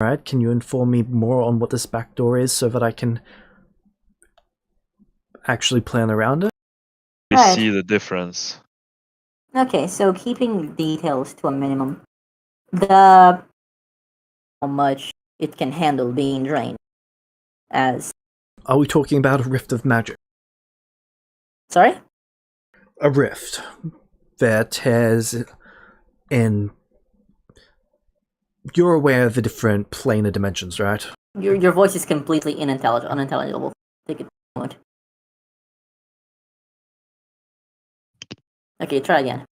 Alright, can you inform me more on what this back door is so that I can actually plan around it? We Right. see the difference. Okay, so keeping details to a minimum. The how much it can handle being drained. As Are we talking about a rift of magic? sorry? A rift that tears in. You're aware of the different planar dimensions, right? Your voice is completely unintelligible. Take it a moment. Okay, try again.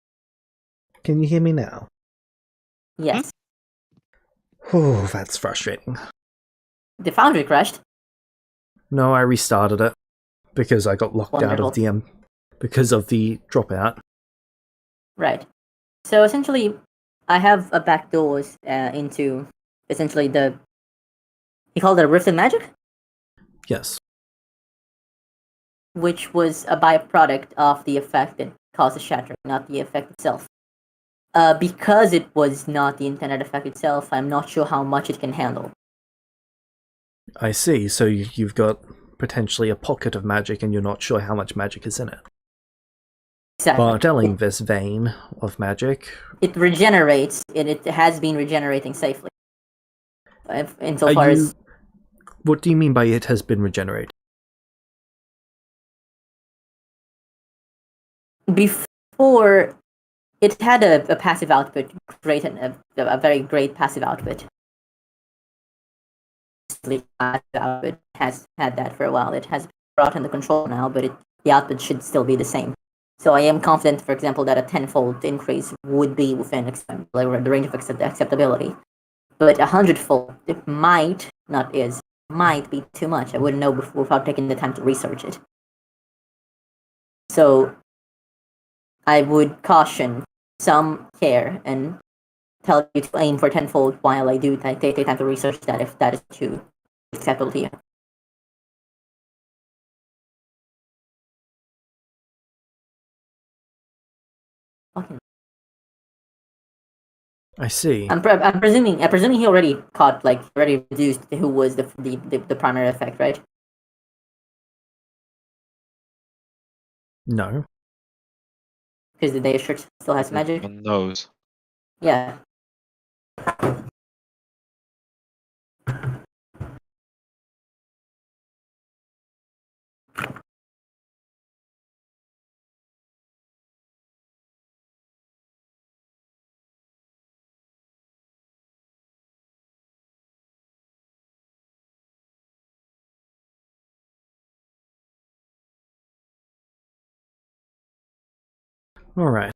Can you hear me now? Yes. Oh, that's frustrating. The foundry crashed. No, I restarted it because I got locked out of Wonderful. because of the dropout. Right. So essentially, I have a back doors into essentially the. You call it a rift of magic, Yes. which was a byproduct of the effect that caused the shattering, not the effect itself. Because it was not the intended effect itself, I'm not sure how much it can handle. I see. So you've got potentially a pocket of magic and you're not sure how much magic is in it. Exactly. Barteling this vein of magic. It regenerates, and it has been regenerating safely. Insofar as. What do you mean by it has been regenerated? Before, it had a passive output, a very great passive output. Output has had that for a while. It has brought under control now, but the output should still be the same. So I am confident, for example, that a tenfold increase would be within the range of acceptability. But 100-fold, it might be too much. I wouldn't know without taking the time to research it. So I would caution some care and tell you to aim for tenfold while I do take the time to research that if that is too acceptable to you. Okay. I see. I'm presuming he already caught, like, already reduced who was the primary effect, right? No. Because the day shirt still has magic. One knows. Yeah. Alright.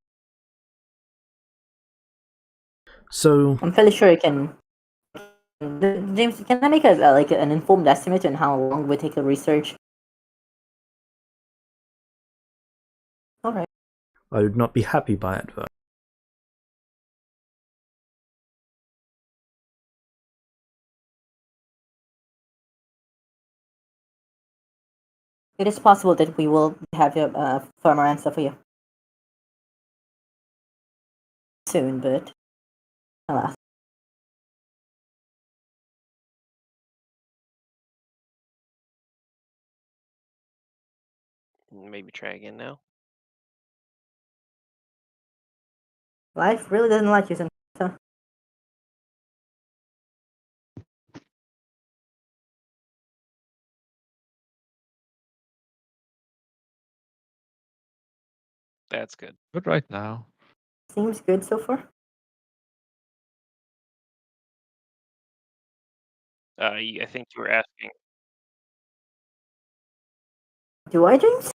So I'm fairly sure it can. James, can I make an informed estimate on how long it would take to research? All right. I would not be happy by it, though. It is possible that we will have a firmer answer for you soon, but alas. Maybe try again now. Life really doesn't like you sometimes. Huh? That's good. But right now. Seems good so far. I think you were asking. Do I, James?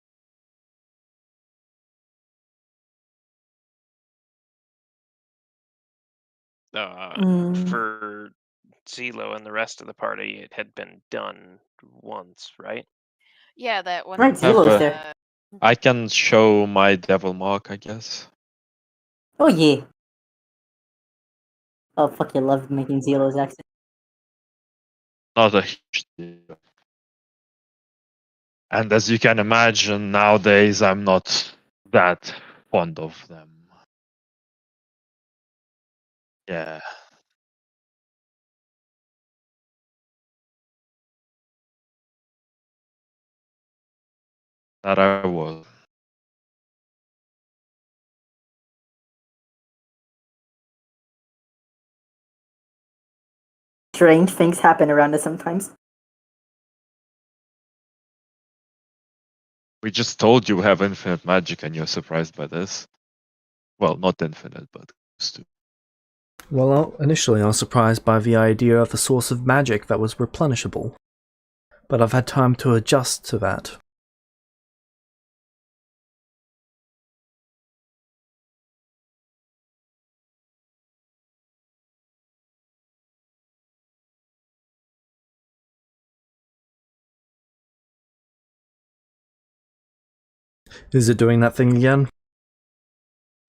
For Zelo and the rest of the party, it had been done once, right? Yeah, that one. Right, Zelo's there. I can show my devil mark, I guess. Oh yeah. Oh fuck, you love making Zelo's accent. Not a huge deal. And as you can imagine, nowadays I'm not that fond of them. Yeah. That I was. Strange things happen around us sometimes. We just told you we have infinite magic and you're surprised by this. Well, not infinite, but close to. Well, initially I was surprised by the idea of a source of magic that was replenishable, but I've had time to adjust to that. Is it doing that thing again?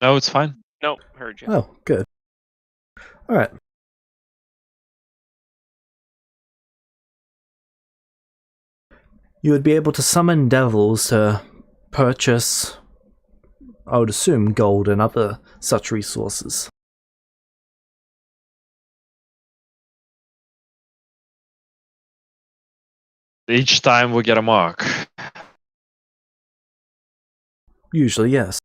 No, it's fine. Nope, heard you. Oh, good. Alright. You would be able to summon devils to purchase, I would assume, gold and other such resources. Each time we get a mark. Usually, yes.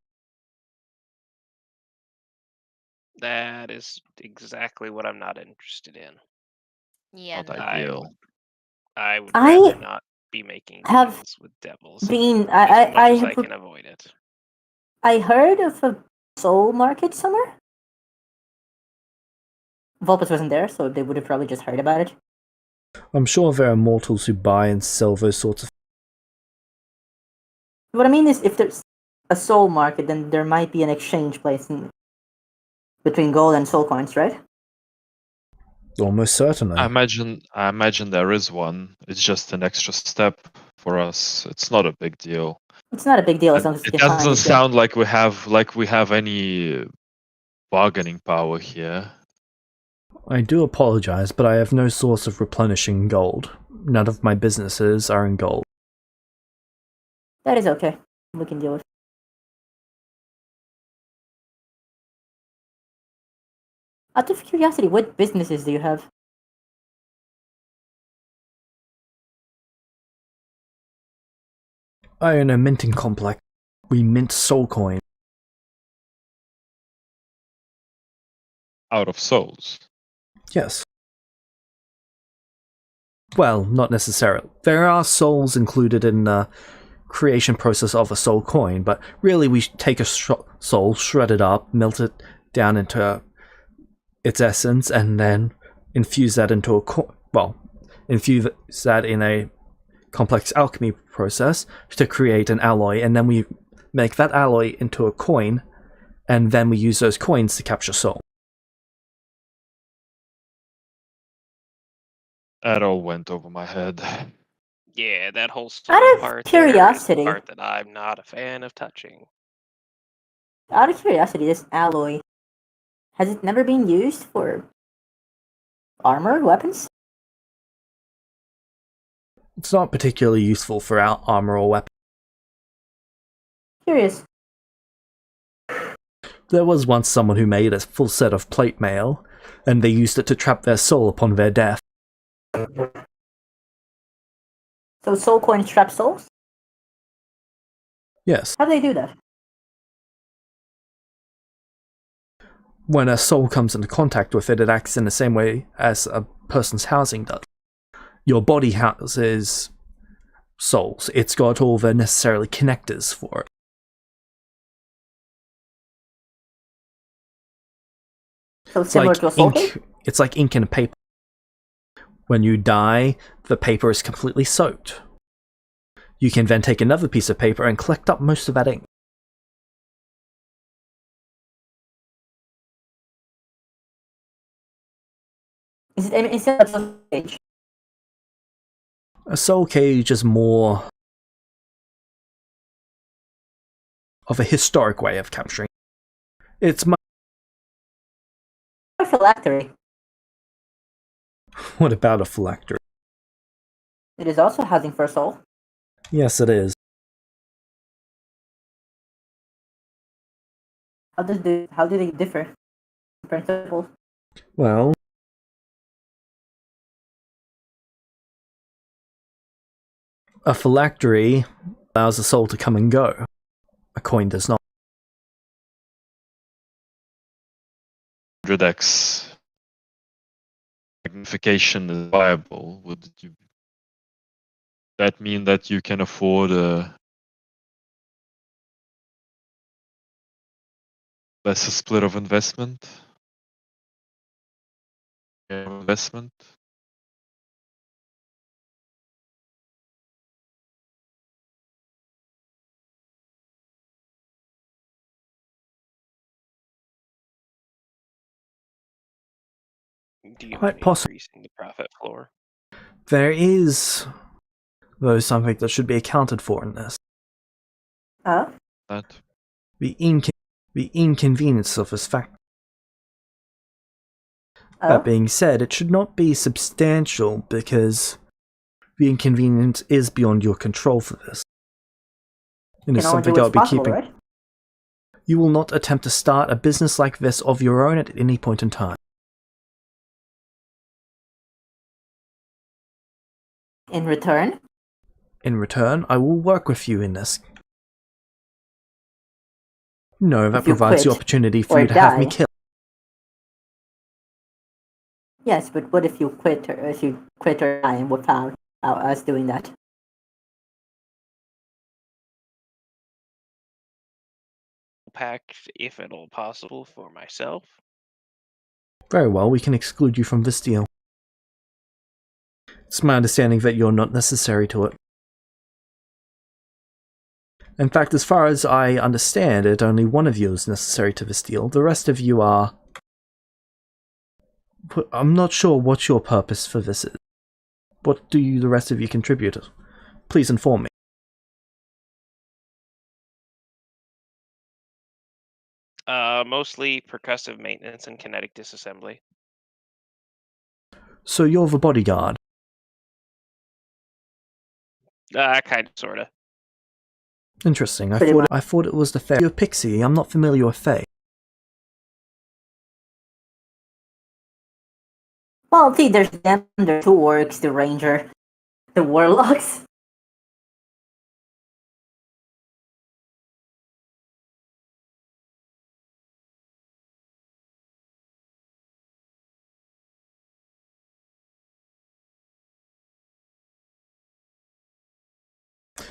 That is exactly what I'm not interested in. Yeah. Not No. ideal. I would I rather not be making have deals with devils Being, as much as I have can avoid it. I heard of a soul market somewhere. Vulpus wasn't there, so they would have probably just heard about it. I'm sure there are mortals who buy and sell those sorts of... What I mean is, if there's a soul market, then there might be an exchange place between gold and soul coins, right? Almost certainly. I imagine there is one. It's just an extra step for us. It's not a big deal. It's not a big deal as long as It you can find doesn't it. sound like we have any bargaining power here. I do apologize, but I have no source of replenishing gold. None of my businesses are in gold. That is okay. We can deal with it. Out of curiosity, what businesses do you have? I own a minting complex. We mint soul coin. Out of souls. Yes. Well, not necessarily. There are souls included in the creation process of a soul coin, but really we take a soul, shred it up, melt it down into its essence, and then infuse that into a infuse that in a complex alchemy process to create an alloy, and then we make that alloy into a coin, and then we use those coins to capture soul. That all went over my head. Yeah, that whole soul Out of part there is curiosity. the part that I'm not a fan of touching. Out of curiosity, this alloy, has it never been used for armor, weapons? It's not particularly useful for armor or weapon. Curious. There was once someone who made a full set of plate mail, and they used it to trap their soul upon their death. So soul coins trap souls? Yes. How do they do that? When a soul comes into contact with it, it acts in the same way as a person's housing does. Your body houses souls. It's got all the necessary connectors for it. So similar to a soul cave? It's like ink in a paper. When you die, the paper is completely soaked. You can then take another piece of paper and collect up most of that ink. Is it instead of a soul cage? A soul cage is more of a historic way of capturing. It's much... A phylactery. What about a phylactery? It is also housing for a soul. Yes, it is. How do they differ in principle? Well, a phylactery allows a soul to come and go. A coin does not. 100x magnification is viable. Would that mean that you can afford a lesser split of investment? Investment? Do you Quite mean possible. increasing the profit floor? There is, though, something that should be accounted for in this. Oh? That The inconvenience of this fact. Oh? That being said, it should not be substantial because the inconvenience is beyond your control for this. And You it's can only do something I'll what's be possible, keeping. right? You will not attempt to start a business like this of your own at any point in time. In return? In return, I will work with you in this. No, that If you provides the quit opportunity for or you to have me die. killed. Yes, but what if you quit or die without us doing that? Pact, if at all possible, for myself. Very well, we can exclude you from this deal. It's my understanding that you're not necessary to it. In fact, as far as I understand it, only one of you is necessary to this deal. The rest of you are... I'm not sure what your purpose for this is. What do you, the rest of you, contribute? Please inform me. Mostly percussive maintenance and kinetic disassembly. So you're the bodyguard. Kind of, sorta. Interesting. Pretty much. I thought it was the Fae. You're a pixie. I'm not familiar with Fae. Well, see, there's them, the two orcs, the ranger, the warlocks.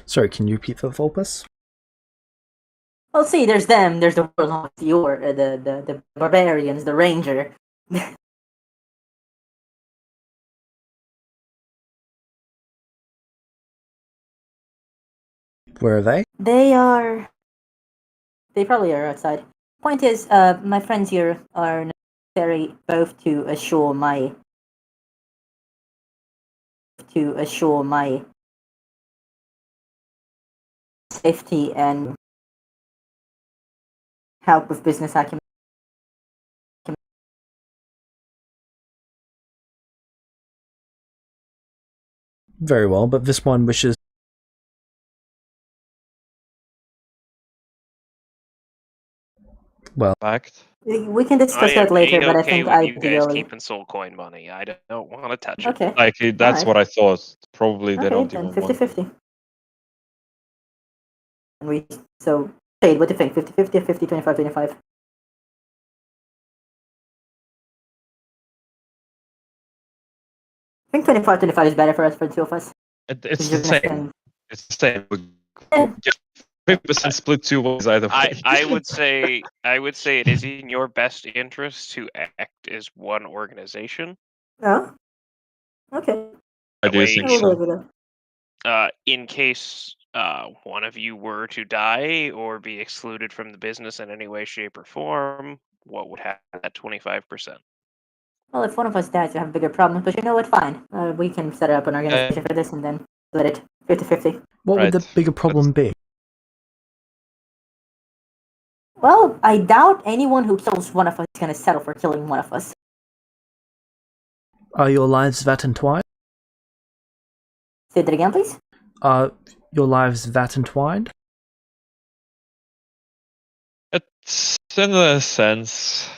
Sorry, can you repeat that, Volpus? Well, see, there's them, there's the warlocks, the barbarians, the ranger. Where are they? They probably are outside. Point is, my friends here are necessary both to assure my safety and help with business acumen. Very well, but this one wishes... Well, fact. We can discuss I that am later, but I A-okay think with you guys ideally. keeping soul coin money. I don't want to touch it. Okay. Like that's Alright. what I thought. Probably they Okay, don't then even want. 50-50. And so, Shade, what do you think? 50-50 or 50-25-25? I think 25-25 is better for the two of us. It's You're the gonna same. spend- It's the same. Yeah. 50% split two ways either way. I would say it is in your best interest to act as one organization. Oh? Okay. I That do way, think I will so. live with it. in case one of you were to die or be excluded from the business in any way, shape, or form, what would happen at 25%? Well, if one of us dies, you have bigger problems, but you know what? Fine. We can set up an organization for this and then split it 50-50. what would the Right. bigger problem be? Well, I doubt anyone who kills one of us is going to settle for killing one of us. Are your lives that entwined? Say that again, please. Are your lives that entwined? It's in a sense.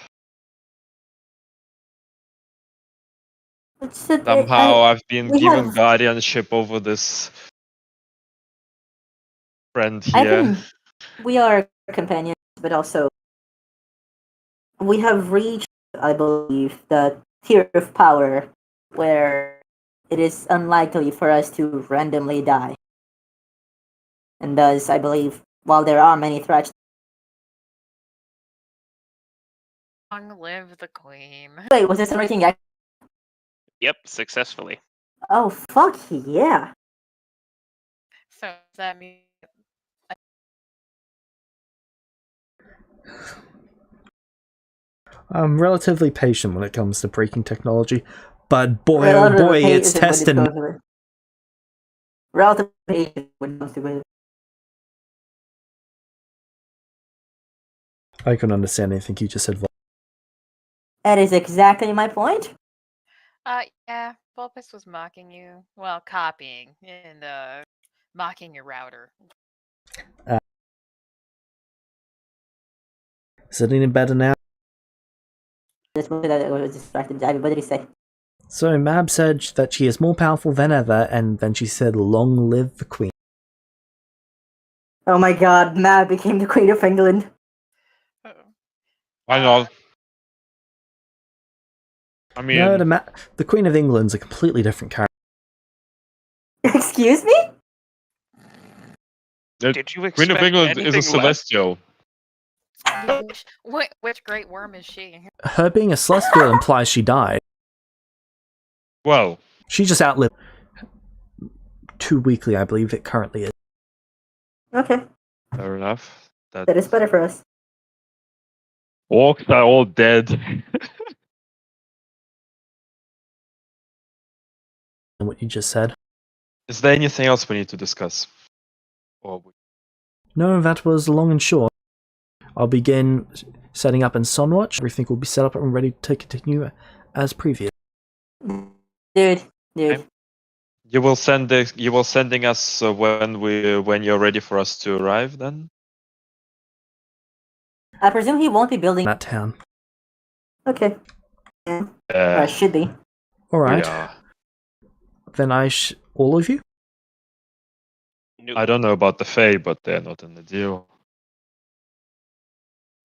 Somehow I've been we given have- guardianship over this friend I here. think we are companions, but also we have reached, I believe, the tier of power where it is unlikely for us to randomly die. And thus, I believe, while there are many threats. Long live the queen. Wait, was this working? Yep, successfully. Oh, fuck yeah. So does that mean I'm relatively patient when it comes to breaking technology, but boy oh Relative boy, it's patient when it testing. comes to it. Relative patient when it comes to it. I couldn't understand anything you just said. That is exactly my point. yeah, Vulpus was mocking you. Well, copying and mocking your router. Is it any better now? Just that I was distracted. What did he say? So Mab said that she is more powerful than ever, and then she said, "Long live the Queen." Oh my god, Mab became the Queen of England. Uh-oh. I know. I mean, No, the Queen of England's a completely different character. Excuse me? the Did you Queen of expect England is a anything less? celestial. Which great worm is she? Her being a celestial implies she died. Well, She just outlived 2 weekly, I believe it currently is. Okay, fair enough. that is better for us. Orcs are all dead. What you just said. Is there anything else we need to discuss? Or No, that was long and short. I'll begin setting up in Sunwatch. Everything will be set up and ready to continue as previous. Dude. Okay. You will sending us when you're ready for us to arrive. Then I presume he won't be building That town. Okay. Yeah. Or should be. Alright. yeah. Then all of you? Nope. I don't know about the Fae, but they're not in the deal.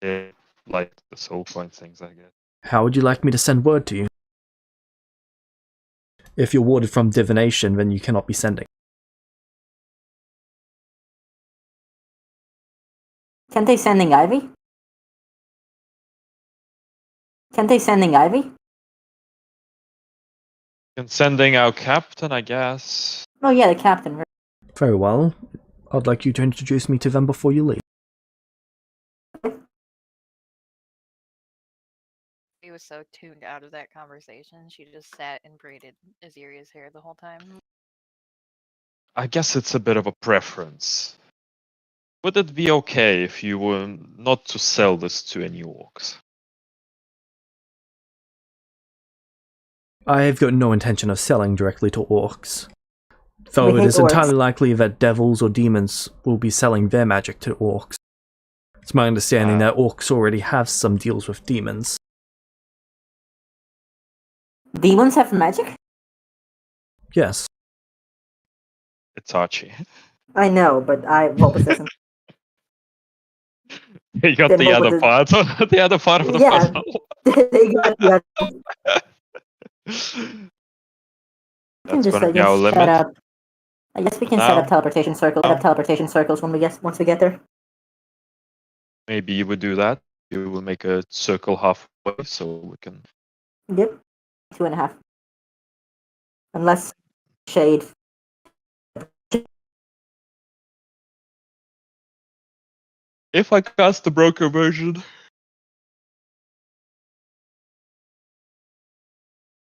They like the soul coin things, I guess. How would you like me to send word to you? If you're warded from divination, then you cannot be sending. Can't they sending Ivy? Can't they sending Ivy? And sending our captain, I guess. Oh yeah, the captain. Very well. I'd like you to introduce me to them before you leave. She was so tuned out of that conversation. She just sat and braided Aziria's hair the whole time. I guess it's a bit of a preference. Would it be okay if you were not to sell this to any orcs? I've got no intention of selling directly to orcs. Though We it hate is orcs. entirely likely that devils or demons will be selling their magic to orcs. It's my understanding that orcs already have some deals with demons. Demons have magic? Yes. It's Archie. I know, but Vulpus doesn't. You got Then the what other would part. The other part of the Yeah. puzzle. They got the other. We can That's just, gonna I be our guess, set limit. up. I guess we can set up Now? teleportation circles. Set up teleportation circles once we get there. Maybe you would do that. You will make a circle halfway so we can. Yep. 2.5. Unless shade. If I cast the broker version.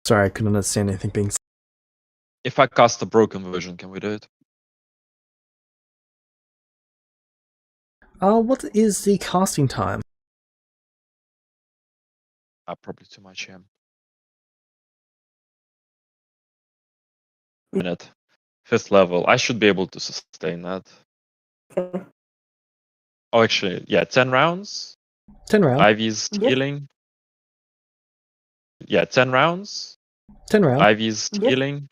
Sorry, I couldn't understand anything being said. If I cast the broken version, can we do it? What is the casting time? Probably too much, yeah. Minute. 5th level. I should be able to sustain that. Okay. Oh, actually, yeah, 10 rounds. 10 rounds. Ivy's Yep. healing. Yeah, 10 rounds. 10 rounds. Ivy's Yep. healing.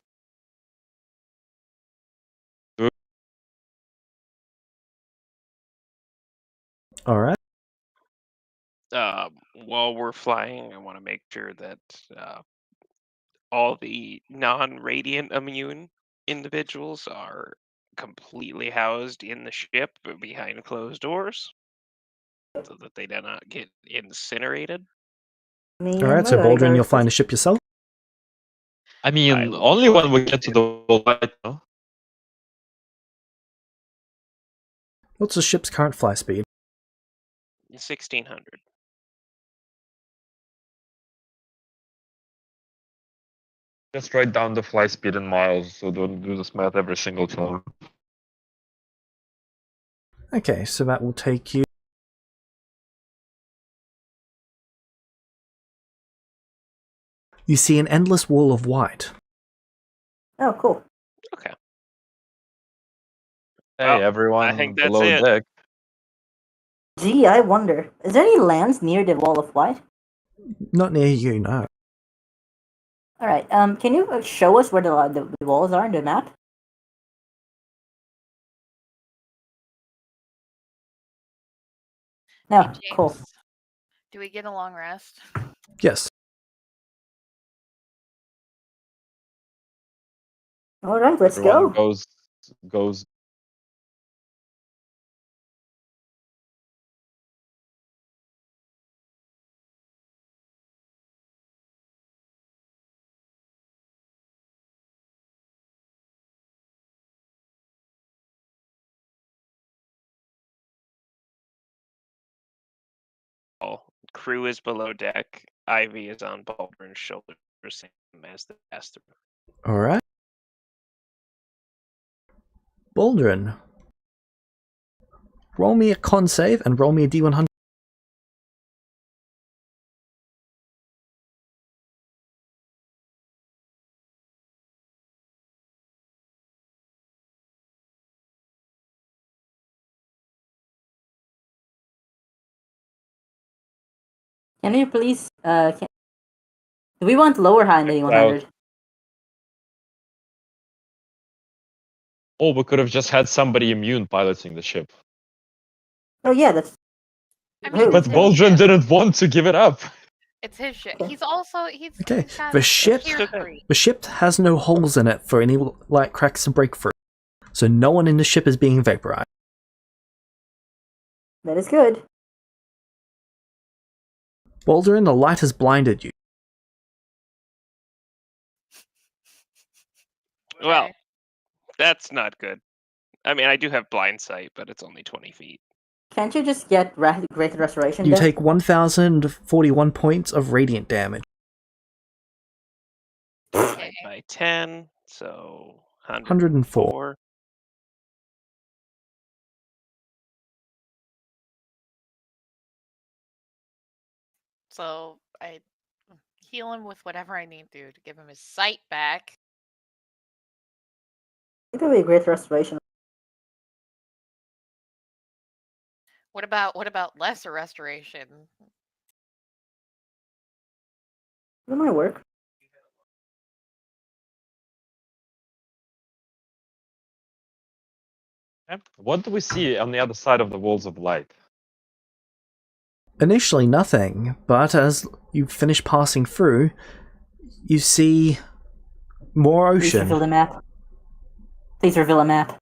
All right. While we're flying, I want to make sure that all the non-radiant immune individuals are completely housed in the ship but behind closed doors, so that they do not get incinerated. All right. So Baldrin, you'll find a ship yourself. I mean, will only when we find get to it. the light, no? What's the ship's current fly speed? 1600. Just write down the fly speed in miles, so don't do this math every single time. Okay, so that will take you. You see an endless wall of white. Oh, cool. Okay. Hey, Well, everyone I think that's below it. deck. Gee, I wonder, is there any lands near the wall of white? Not near you, no. All right. Can you show us where the walls are in the map? No. Hey, James, Cool. do we get a long rest? Yes. All right, let's Everyone go. goes. Crew is below deck. Ivy is on Baldwin's shoulder, same as the master. All right. Baldrin, roll me a con save and roll me a D100. Can you please do we want lower high than 100? Oh, we could have just had somebody immune piloting the ship. Oh yeah, that's. I mean, But it's his Baldrin ship. didn't want to give it up. It's his ship. Okay. He's also he's Okay, got the ship- tier 3. The ship has no holes in it for any light cracks to break through, so no one in the ship is being vaporized. That is good. Baldrin, the light has blinded you. Well, Okay. that's not good. I mean, I do have blind sight, but it's only 20 feet. Can't you just get Great Restoration? You then? take 1,041 points of radiant damage. Divided by 10, so 104. 104. So I heal him with whatever I need to give him his sight back. It'll be a Great Restoration. What about lesser restoration? That might work. What do we see on the other side of the walls of light? Initially nothing, but as you finish passing through, you see more Please reveal ocean. the map. Please reveal a map.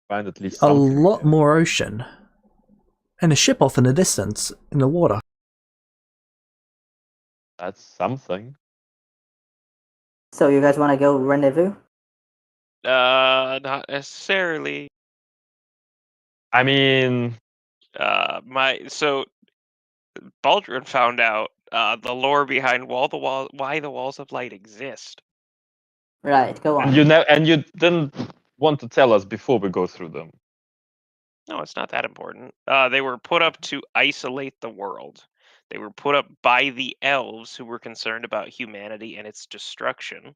Find at least A something. lot more ocean. And a ship off in the distance, in the water. That's something. So you guys want to go rendezvous? Not necessarily. I mean, So Baldrin found out the lore behind why the walls of light exist. Right, go on. and you didn't want to tell us before we go through them. No, it's not that important. They were put up to isolate the world. They were put up by the elves who were concerned about humanity and its destruction.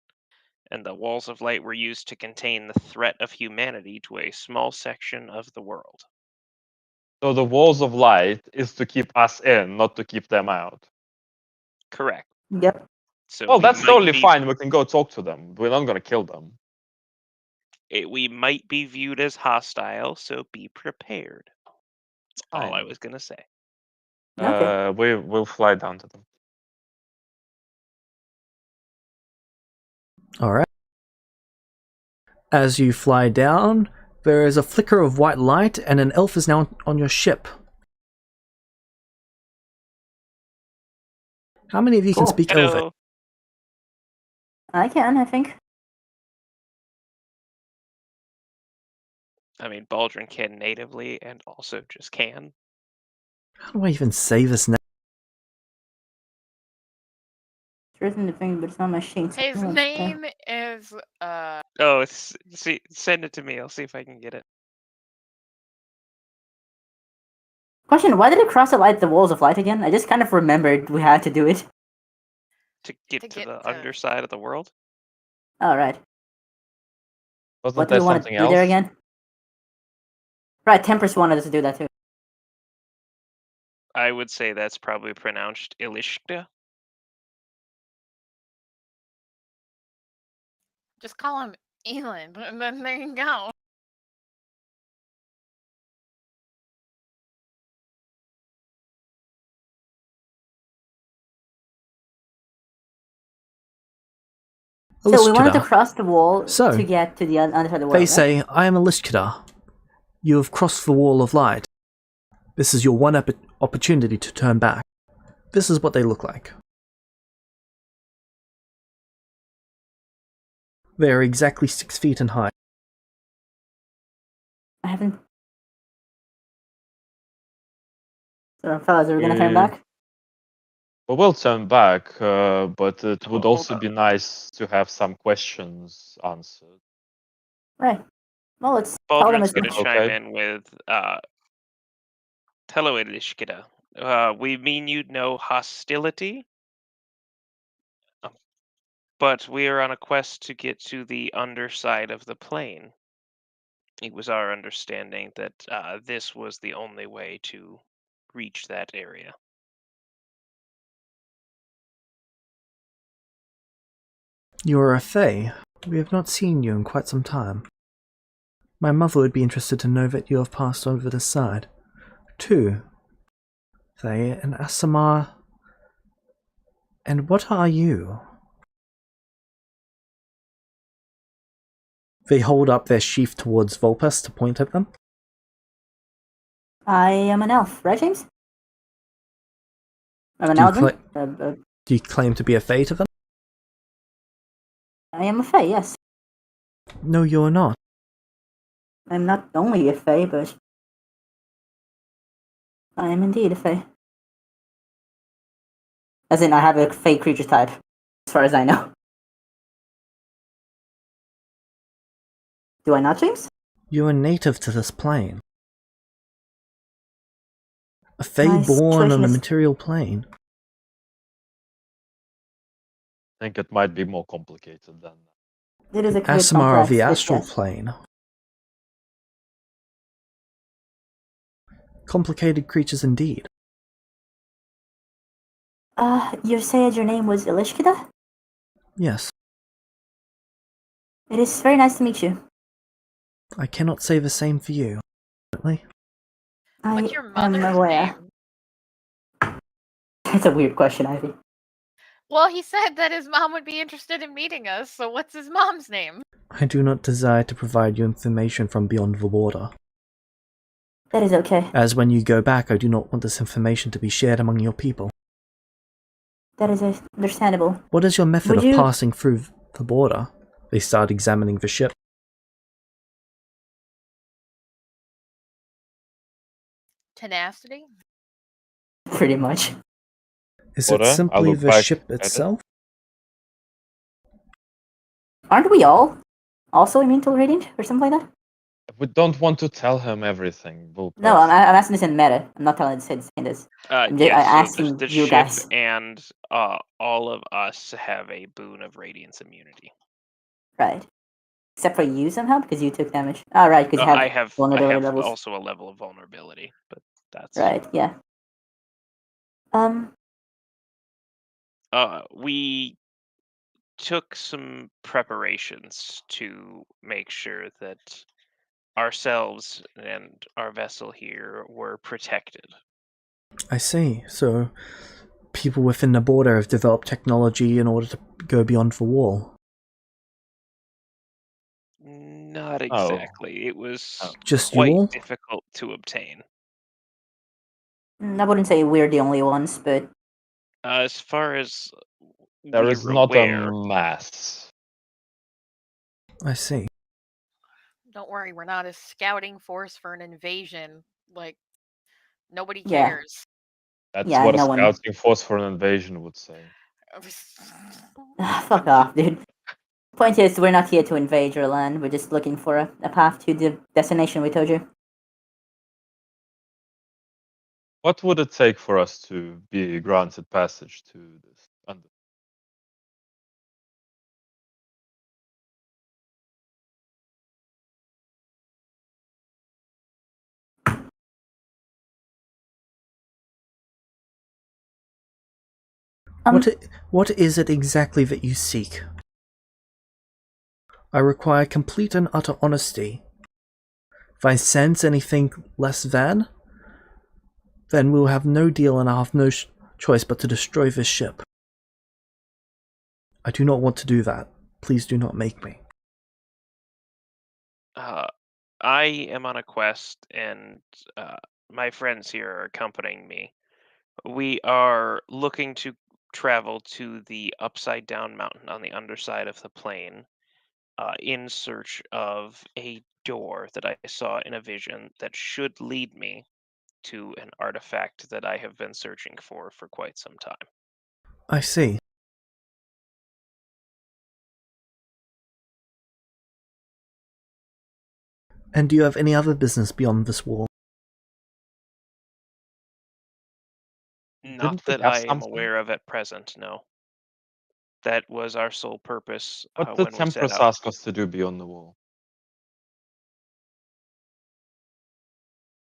And the walls of light were used to contain the threat of humanity to a small section of the world. So the walls of light is to keep us in, not to keep them out. Correct. Yep. So Well, we that's might totally be- fine. We can go talk to them. We're not gonna kill them. We might be viewed as hostile, so be prepared. That's all I Fine. was gonna say. Okay. We'll fly down to them. All right. As you fly down, there is a flicker of white light, and an elf is now on your ship. How many of you can Cool. speak Elvish? Hello. I can, I think. I mean, Baldrin can natively and also just can. How do I even say this now? It's written the thing, but it's on my sheet. so His I don't know. name is Oh, send it to me. I'll see if I can get it. Question, why did it cross the walls of light again? I just kind of remembered we had to do it. To get To to get the to- underside of the world. Alright. Wasn't What do there we want to something do else? there again? Right, Tempest wanted us to do that too. I would say that's probably pronounced Ilishka. just call him Elin, and then there you go. So we wanted to Elishkida. cross the wall So, to get to the other side of the world. They right? say, I am Elishkida. You have crossed the wall of light. This is your one opportunity to turn back. This is what they look like. They are exactly 6 feet in height. I haven't. So, fellas, are we gonna turn back? We will turn back, but it would Hold also on. be nice to have some questions answered. Right. Well, let's tell them Baldrin's it's going to Okay. chime in with Hello, Ilishkida. We mean you no hostility, but we are on a quest to get to the underside of the plane. It was our understanding that this was the only way to reach that area. You are a Fae. We have not seen you in quite some time. My mother would be interested to know that you have passed over this side. 2. Fae and Asamar. And what are you? They hold up their sheath towards Volpus to point at them. I am an elf, right, James? I'm an Do you Eldrin. Do you claim to be a Fae to them? I am a Fae, yes. No, you are not. I'm not only a Fae, but I am indeed a Fae. As in, I have a Fae creature type, as far as I know. Do I not, James? You are native to this plane. A Fae My born situation on a is- material plane. I think it might be more complicated than that. It is a bit Asamar of complex, the but astral yes. plane. Complicated creatures indeed. You said your name was Ilishkida? Yes, It is very nice to meet you. I cannot say the same for you. Definitely. What's your am mother's aware. name? That's a weird question, Ivy. Well, he said that his mom would be interested in meeting us, so what's his mom's name? I do not desire to provide you information from beyond the border. That is okay. As when you go back, I do not want this information to be shared among your people. That is understandable. What is your method Would of you- passing through the border? They start examining the ship. Tenacity? Pretty much. Is Border? it I simply look the back ship at it. itself? Aren't we all also immune to radiant or something like that? We don't want to tell him everything. We'll No, pass. I'm asking this in meta. I'm not telling saying this. I'm just Yes, so asking the you ship guys. and all of us have a boon of radiance immunity. Right. Except for you somehow, because you took damage. Oh, right, because you have I have vulnerability levels. also a level of vulnerability, but that's Right, yeah. we took some preparations to make sure that ourselves and our vessel here were protected. I see. So people within the border have developed technology in order to go beyond the wall. Not Oh. exactly. It was Just you quite all? difficult to obtain. I wouldn't say we're the only ones, but As far as There is we're not aware, a mass. I see. Don't worry, we're not a scouting force for an invasion. Like, nobody Yeah. cares. That's Yeah, what a no one- scouting force for an invasion would say. fuck off, dude. Point is, we're not here to invade your land. We're just looking for a path to the destination we told you. What would it take for us to be granted passage to this? What is it exactly that you seek? I require complete and utter honesty. If I sense anything less than, then we'll have no deal and I'll have no choice but to destroy this ship. I do not want to do that. Please do not make me. I am on a quest, and my friends here are accompanying me. We are looking to travel to the upside down mountain on the underside of the plane in search of a door that I saw in a vision that should lead me to an artifact that I have been searching for quite some time. I see. And do you have any other business beyond this wall? Not Didn't we that have I am something? aware of at present, no. That was our sole purpose What did when we set Tempress out. ask us to do beyond the wall?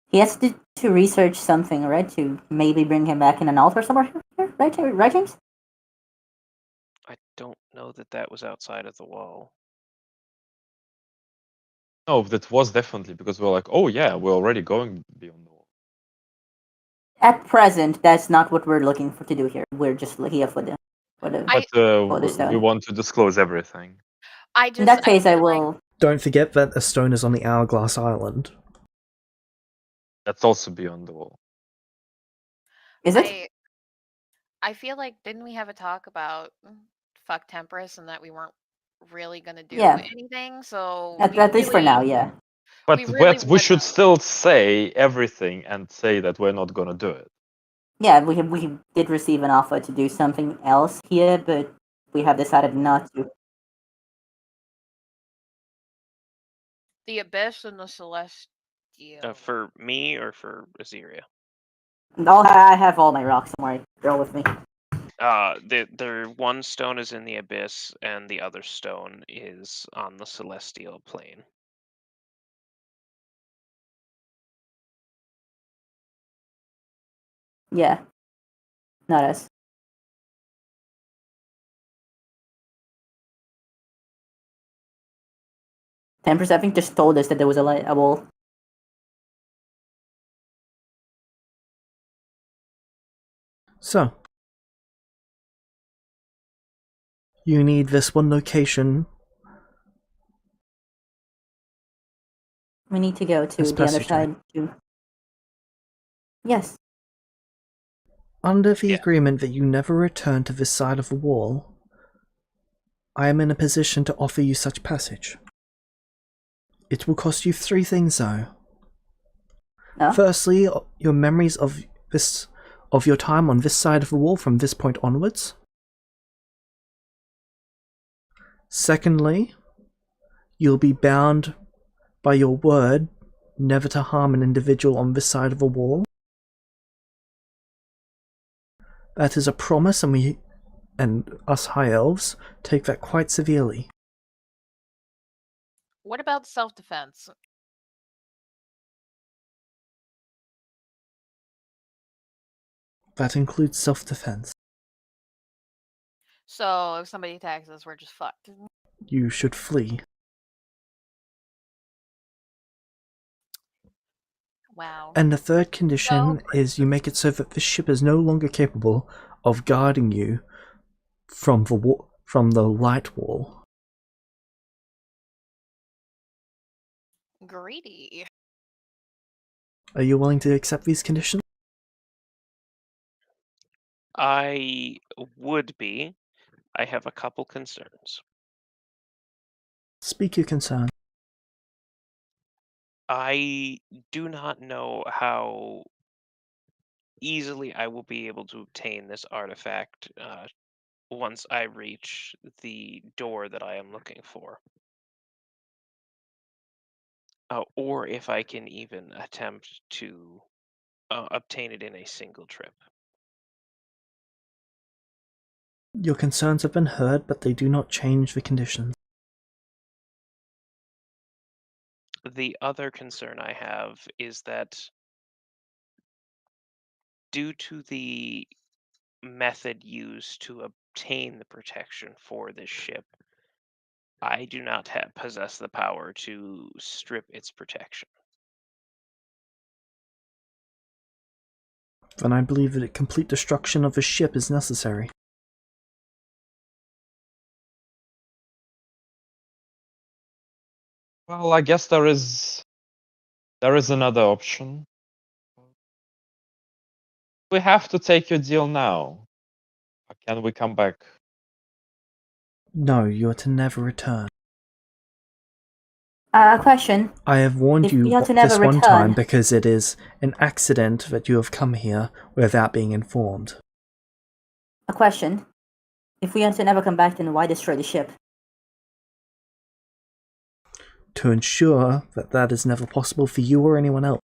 He has to research something, right? To maybe bring him back in an altar somewhere here, right? Right, James? I don't know that that was outside of the wall. No, that was definitely because we're like, oh yeah, we're already going beyond the wall. At present, that's not what we're looking for to do here. We're just here for the But for the we stone. want to disclose everything. In that case, I feel like will. Don't forget that a stone is on the Hourglass Island. That's also beyond the wall. Is it? I feel like, didn't we have a talk about fuck Tempress and that we weren't really gonna do Yeah. anything? So At least for now, yeah. But We really we should wanna- still say everything and say that we're not gonna do it. Yeah, we did receive an offer to do something else here, but we have decided not to. the Abyss and the Celestial. For me or for Aziria? I have all my rocks. Don't worry, they're all with me. The one stone is in the abyss, and the other stone is on the celestial plane. Yeah, not us. Tempress, I think, just told us that there was a wall. So, you need this one location. We need to go to This the other passage, right? side too. Yes. Under the Yeah. agreement that you never return to this side of the wall, I am in a position to offer you such passage. It will cost you 3 things though. No? Firstly, your memories of your time on this side of the wall from this point onwards. Secondly, you'll be bound by your word never to harm an individual on this side of the wall. That is a promise, and us high elves take that quite severely. What about self-defense? That includes self-defense. So if somebody attacks us, we're just fucked. You should flee. Wow. And the third condition is you make it so that the ship is no longer capable of guarding you from the light wall. Greedy. Are you willing to accept these conditions? I would be. I have a couple concerns. Speak your concern. I do not know how easily I will be able to obtain this artifact once I reach the door that I am looking for. Or if I can even attempt to obtain it in a single trip. Your concerns have been heard, but they do not change the conditions. The other concern I have is that due to the method used to obtain the protection for this ship, I do not possess the power to strip its protection. Then I believe that complete destruction of the ship is necessary. Well, I guess there is another option. We have to take your deal now. Or can we come back? No, you are to never return. Question. I have warned If you we are to this never one time return- because it is an accident that you have come here without being informed. A question. If we are to never come back, then why destroy the ship? To ensure that that is never possible for you or anyone else.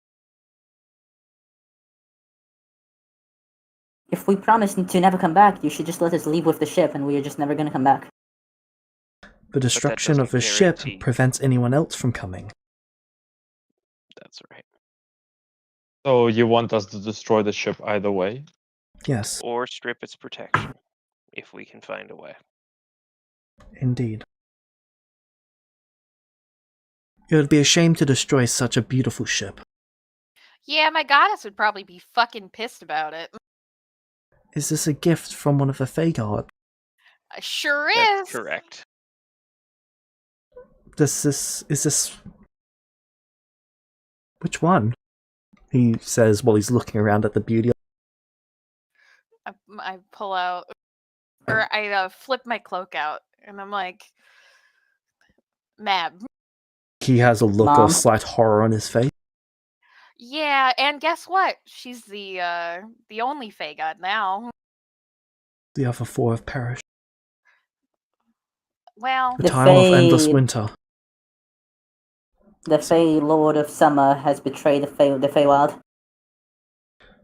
If we promise to never come back, you should just let us leave with the ship and we are just never going to come back. The destruction of the doesn't ship guarantee- prevents anyone else from coming. That's right. So you want us to destroy the ship either way? Yes, Or strip its protection, if we can find a way. indeed. It would be a shame to destroy such a beautiful ship. Yeah, my goddess would probably be fucking pissed about it. Is this a gift from one of the Fae gods? Sure That's is. correct. Is this... Which one? He says while he's looking around at the beauty. I pull out, or I flip my cloak out, and I'm like, Mab. He has a look Mom. of slight horror on his face. Yeah, and guess what? She's the only Fae god now. The other four have perished. Well, The The time of endless Fae- winter. The Fey Lord of Summer has betrayed the Feywild.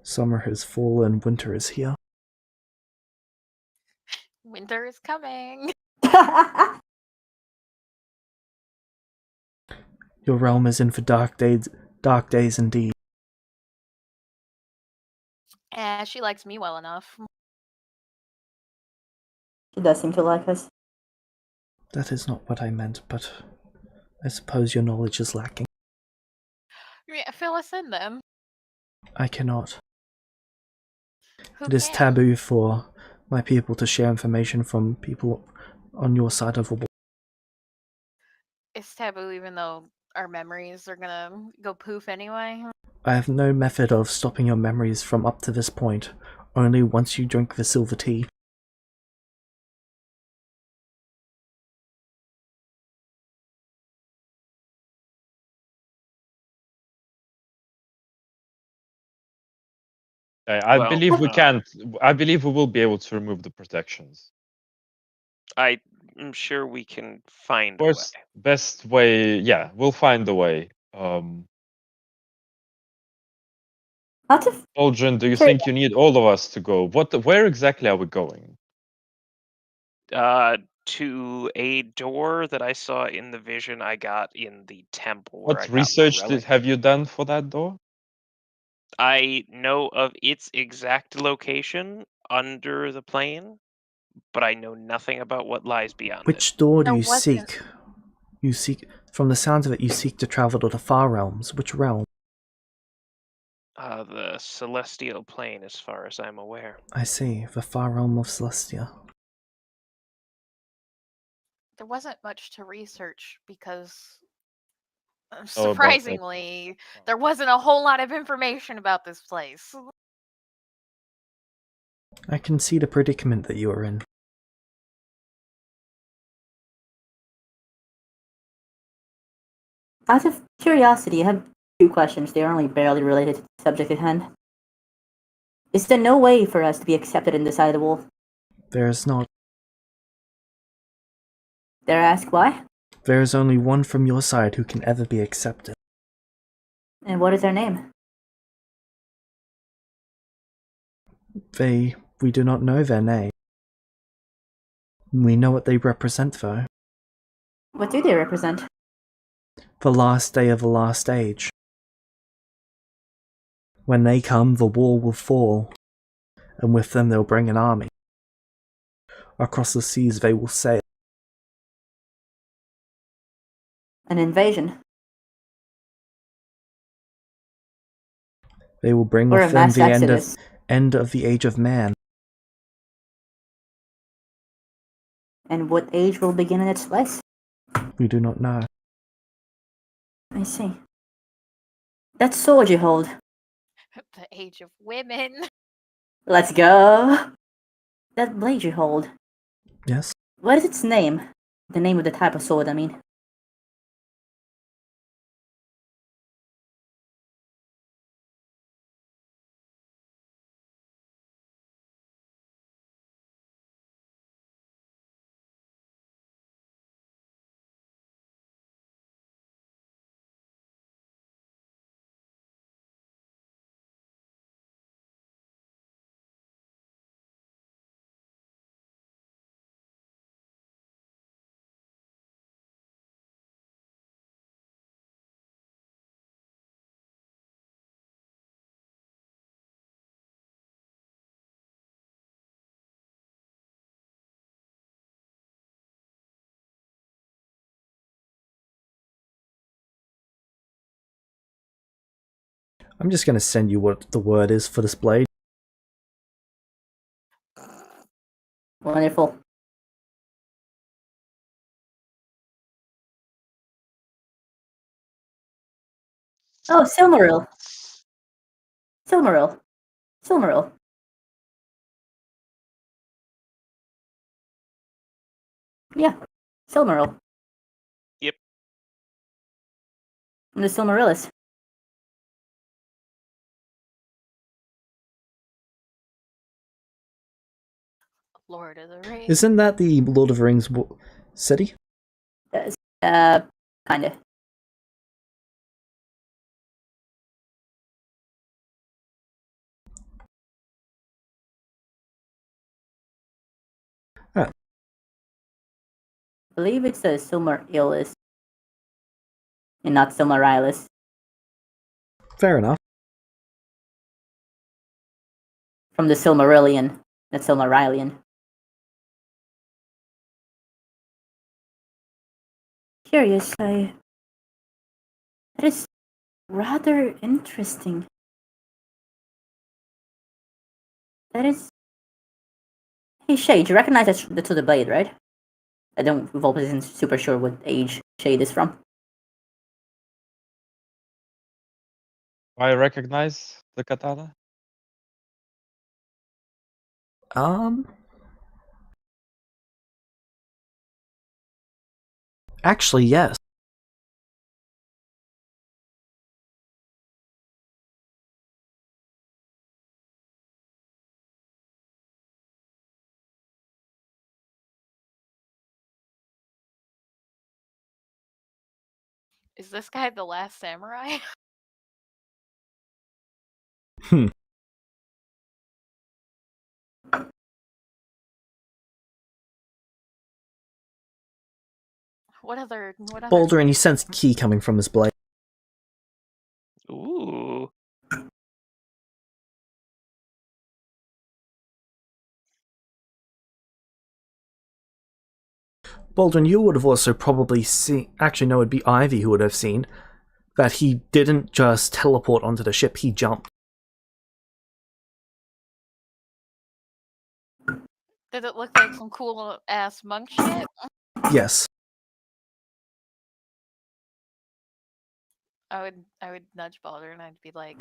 Summer has fallen, winter is here. winter is coming. Your realm is in for dark days indeed. She likes me well enough. She does seem to like us. That is not what I meant, but I suppose your knowledge is lacking. Yeah, fill us in then. I cannot. Who It is can? taboo for my people to share information from people on your side of the wall. It's taboo even though our memories are gonna go poof anyway. I have no method of stopping your memories from up to this point, only once you drink the silver tea. I Well, believe we can't. I believe we will be able to remove the protections. I'm sure we can find a way. First, best way, yeah, we'll find a way. Out of Aldrin, do you Sure. think you need all of us to go? Where exactly are we going? To a door that I saw in the vision I got in the temple. Where I What got my research relic. have you done for that door? I know of its exact location under the plane, but I know nothing about what lies beyond it. Which door do There you wasn't- seek? You seek, from the sounds of it, you seek to travel to the far realms. Which realm? The celestial plane, as far as I'm aware. I see, the far realm of Celestia. There wasn't much to research because, Oh, about that. surprisingly, there wasn't a whole lot of information about this place. I can see the predicament that you are in. Out of curiosity, I have 2 questions. They are only barely related to the subject at hand. Is there no way for us to be accepted in the side of the wall? There is not. Dare I ask why? There is only one from your side who can ever be accepted. And what is their name? We do not know their name. We know what they represent, though. What do they represent? The last day of the last age. When they come, the wall will fall, and with them they'll bring an army. Across the seas they will sail. An invasion? They will bring Or a with them mass the exodus? end of the age of man. And what age will begin in its place? We do not know. I see. That sword you hold. The age of women. Let's go! That blade you hold. Yes? What is its name? The name of the type of sword, I mean. I'm just going to send you what the word is for this blade. Wonderful. Oh, Silmaril. Silmaril. Silmaril. Yeah, Silmaril. Yep. I'm the Silmarillus. Lord of the Rings. Isn't that the Lord of the Rings city? Kinda. Ah. I believe it's the Silmarillus. And not Silmarillus. Fair enough. From the Silmarillion. Not Silmarillion. Curious, That is rather interesting. That is... Hey, Shade, you recognize that's the blade, right? I don't... Volpes isn't super sure what age Shade is from. I recognize the katana. Actually, yes. Is this guy the last samurai? Hmm. What other Boulder, and you sense ki coming from his blade. Ooh. Baldwin, you would have also probably seen. Actually, no, it'd be Ivy who would have seen that he didn't just teleport onto the ship, he jumped. Did it look like some cool ass monk shit? Yes. I would nudge Baldur and I'd be like,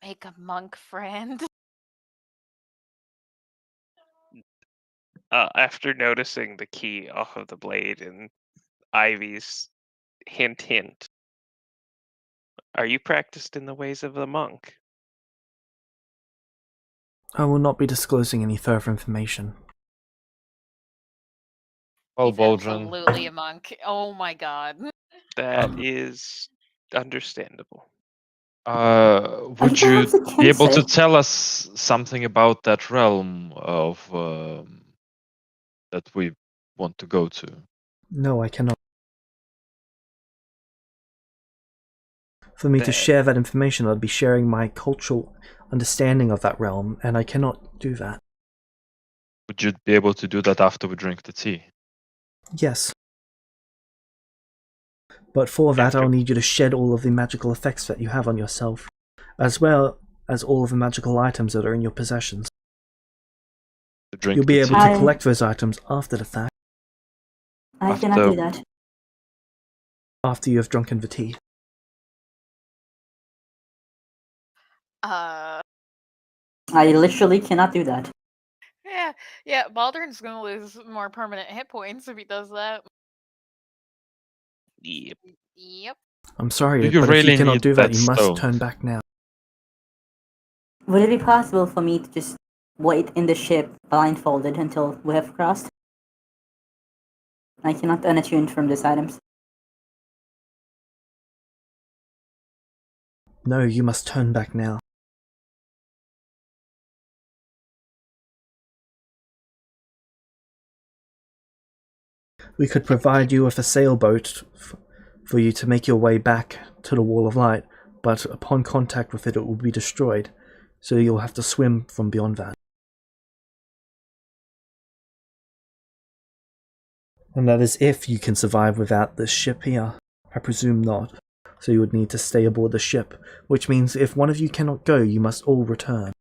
make a monk friend. After noticing the key off of the blade and Ivy's hint, are you practiced in the ways of the monk? I will not be disclosing any further information. Well, He's Baldwin, absolutely a monk. Oh my god. That is understandable. would you perhaps it be can able to say. tell us something about that realm of that we want to go to? No, I cannot. For me to That- share that information, I'd be sharing my cultural understanding of that realm, and I cannot do that. Would you be able to do that after we drink the tea? Yes. But for that, I'll need you to shed all of the magical effects that you have on yourself, as well as all of the magical items that are in your possessions. To drink You'll be the able tea? to collect those items after the fact, I cannot After- do that. after you have drunken the tea. Uh, I literally cannot do that. yeah, Baldur's gonna lose more permanent hit points if he does that. Yep. Yep. I'm sorry, Do you but if really you cannot need do that, that you must stone? turn back now. Would it be possible for me to just wait in the ship blindfolded until we have crossed? I cannot unattune from these items. No, you must turn back now. We could provide you with a sailboat for you to make your way back to the Wall of Light, but upon contact with it, it will be destroyed, so you'll have to swim from beyond that. And that is if you can survive without this ship here. I presume not. So you would need to stay aboard the ship, which means if one of you cannot go, you must all return.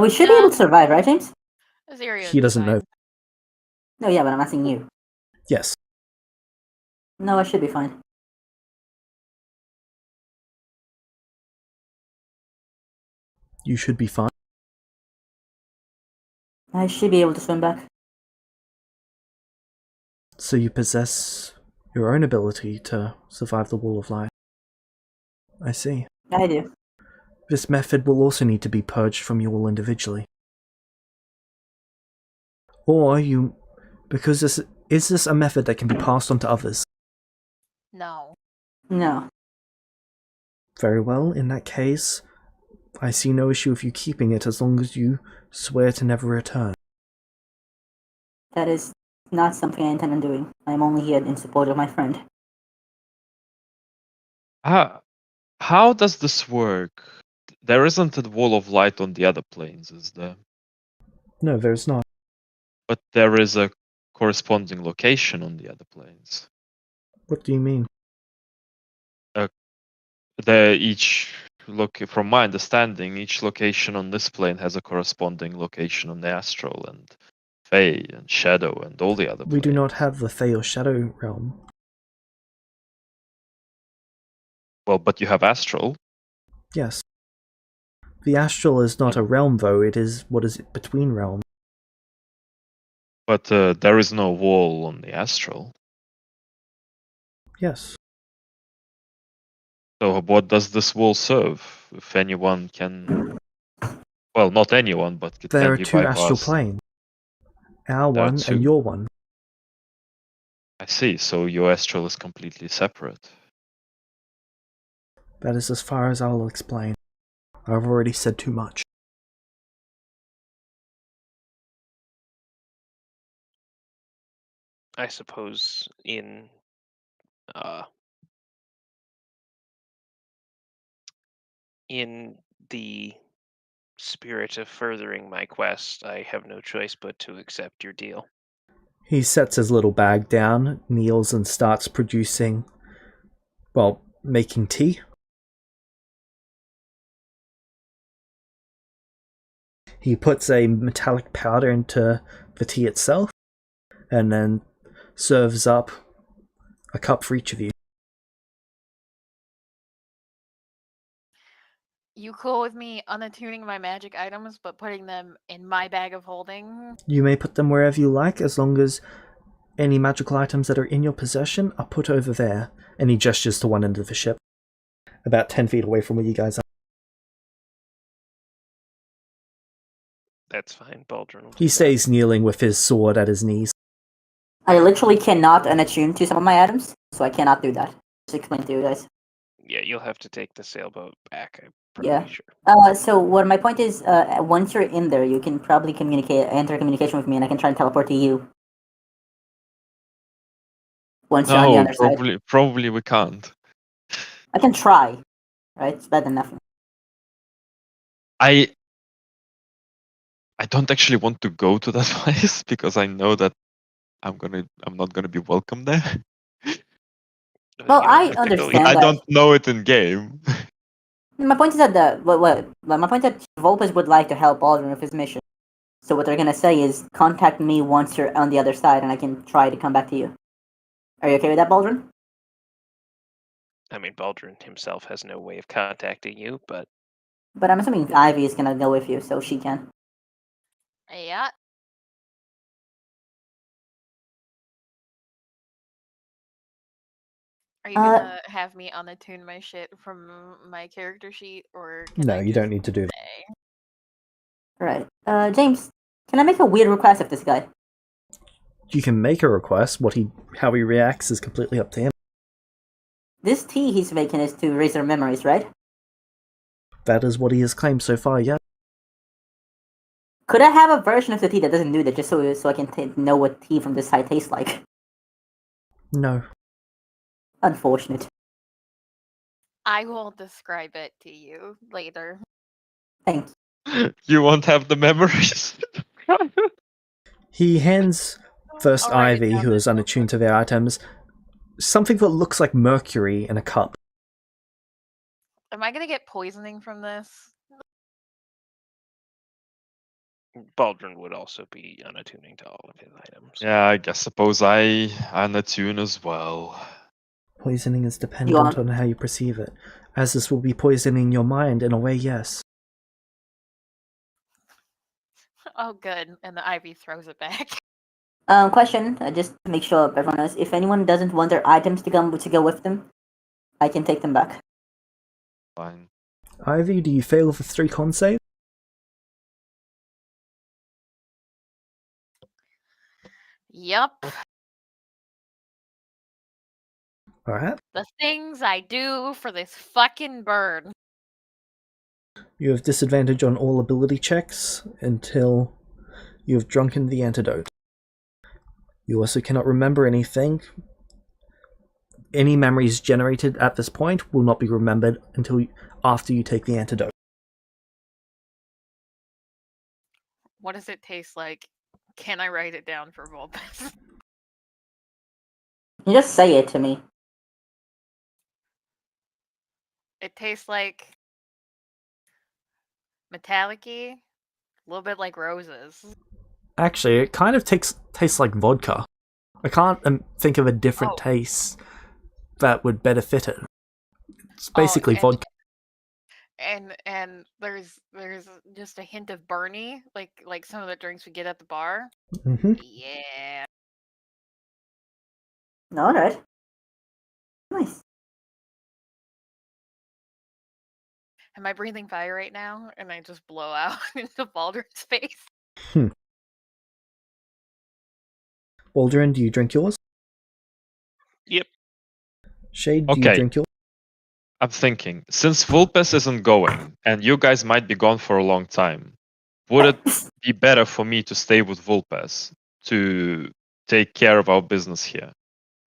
We should be able to survive, right, James? Azaria He doesn't know. No, yeah, but I'm asking you. Yes, No, I should be fine. you should be fine. I should be able to swim back. So you possess your own ability to survive the Wall of Light. I see. I do. This method will also need to be purged from you all individually. Or you... Because is this a method that can be passed on to others? No. No. Very well, in that case, I see no issue with you keeping it as long as you swear to never return. That is not something I intend on doing. I'm only here in support of my friend. How does this work? There isn't a wall of light on the other planes, is there? No, there's not. But there is a corresponding location on the other planes. What do you mean? From my understanding, each location on this plane has a corresponding location on the astral and Fey and Shadow and all the other We planes. do not have the Fey or Shadow realm. Well, but you have astral. Yes. The astral is not a realm, though. It is what is between realms. But there is no wall on the astral. Yes. So what does this wall serve? If anyone can... Well, not anyone, but it There can are be two astral bypassed. planes. Our There are one two. and your one. I see, so your astral is completely separate. That is as far as I'll explain. I've already said too much. I suppose in the spirit of furthering my quest, I have no choice but to accept your deal. He sets his little bag down, kneels, and starts producing, well, making tea. He puts a metallic powder into the tea itself, and then serves up a cup for each of you. You cool with me unattuning my magic items, but putting them in my bag of holding? You may put them wherever you like, as long as any magical items that are in your possession are put over there. And he gestures to one end of the ship, about 10 feet away from where you guys are. That's fine, Baldrin. will He do that. stays kneeling with his sword at his knees. I literally cannot unattune to some of my items, so I cannot do that. Just explain to you guys. Yeah, you'll have to take the sailboat back. I'm Yeah. pretty sure. So what my point is, once you're in there, you can probably enter communication with me, and I can try and teleport to you. Once you're on the No, other side, probably we can't. I can try. Right, it's better than nothing. I don't actually want to go to that place because I know that I'm not gonna be welcome there. Well, You don't I have to go understand I that. don't know it in game. My point is that my point is that Volpes would like to help Aldrin with his mission. So what they're gonna say is, contact me once you're on the other side, and I can try to come back to you. Are you okay with that, Baldrin? I mean, Baldrin himself has no way of contacting you, but But I'm assuming Ivy is gonna go with you, so she can. Yeah. Are you gonna have me unattune my shit from my character sheet, or can No, I you don't just need to do that. say? Right. James, can I make a weird request of this guy? You can make a request. How he reacts is completely up to him. This tea he's making is to erase their memories, right? That is what he has claimed so far, yeah. Could I have a version of the tea that doesn't do that, just so I can know what tea from this side tastes like? No. Unfortunate. I will describe it to you later. Thank you. You won't have the memories. He hands first I'll write it Ivy, down who is in unattuned to their items, something that looks like mercury in a cup. Am I gonna get poisoning from this? Baldrin would also be unattuning to all of his items. Yeah, I guess suppose I unattune as well. Poisoning is dependent on how you perceive it. As this will be poisoning your mind, in a way, yes. Oh, good. And the ivy throws it back. Question, just to make sure everyone knows, if anyone doesn't want their items to go with them, I can take them back. Fine. Ivy, do you fail with a 3 con save? Yup. Alright. The things I do for this fucking bird. You have disadvantage on all ability checks until you have drunken the antidote. You also cannot remember anything. Any memories generated at this point will not be remembered until after you take the antidote. What does it taste like? Can I write it down for Volpes? You just say it to me. It tastes like metallic-y, a little bit like roses. Actually, it kind of tastes like vodka. I can't think of a different Oh. taste that would better fit it. It's basically vodka. And there's just a hint of Bernie, like some of the drinks we get at the bar. Mm-hmm. Yeah. Alright. Nice. Am I breathing fire right now? And I just blow out into Baldur's face? Waldron, do you drink yours? Yep. Shade, do you Okay. drink yours? I'm thinking, since Vulpes isn't going, and you guys might be gone for a long time, would it be better for me to stay with Vulpes to take care of our business here?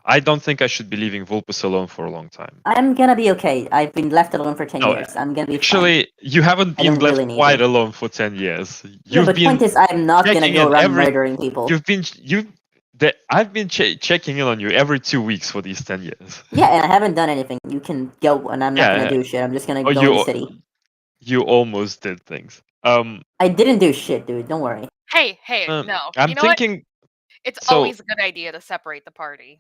I don't think I should be leaving Vulpes alone for a long time. I'm gonna be okay. I've been left alone for 10 No, years. I'm gonna be fine. Actually, you haven't I been don't left really need quite to. alone for 10 years. Yeah, You've but been point is, I'm not gonna checking go in around every. murdering people. I've been checking in on you every 2 weeks for these 10 years. Yeah, and I haven't done anything. You can go, and I'm not gonna Yeah. do shit. I'm just gonna Oh, go in the city. you almost did things. I didn't do shit, dude. Don't worry. Hey, no. I'm You know thinking. what? It's So- always a good idea to separate the party.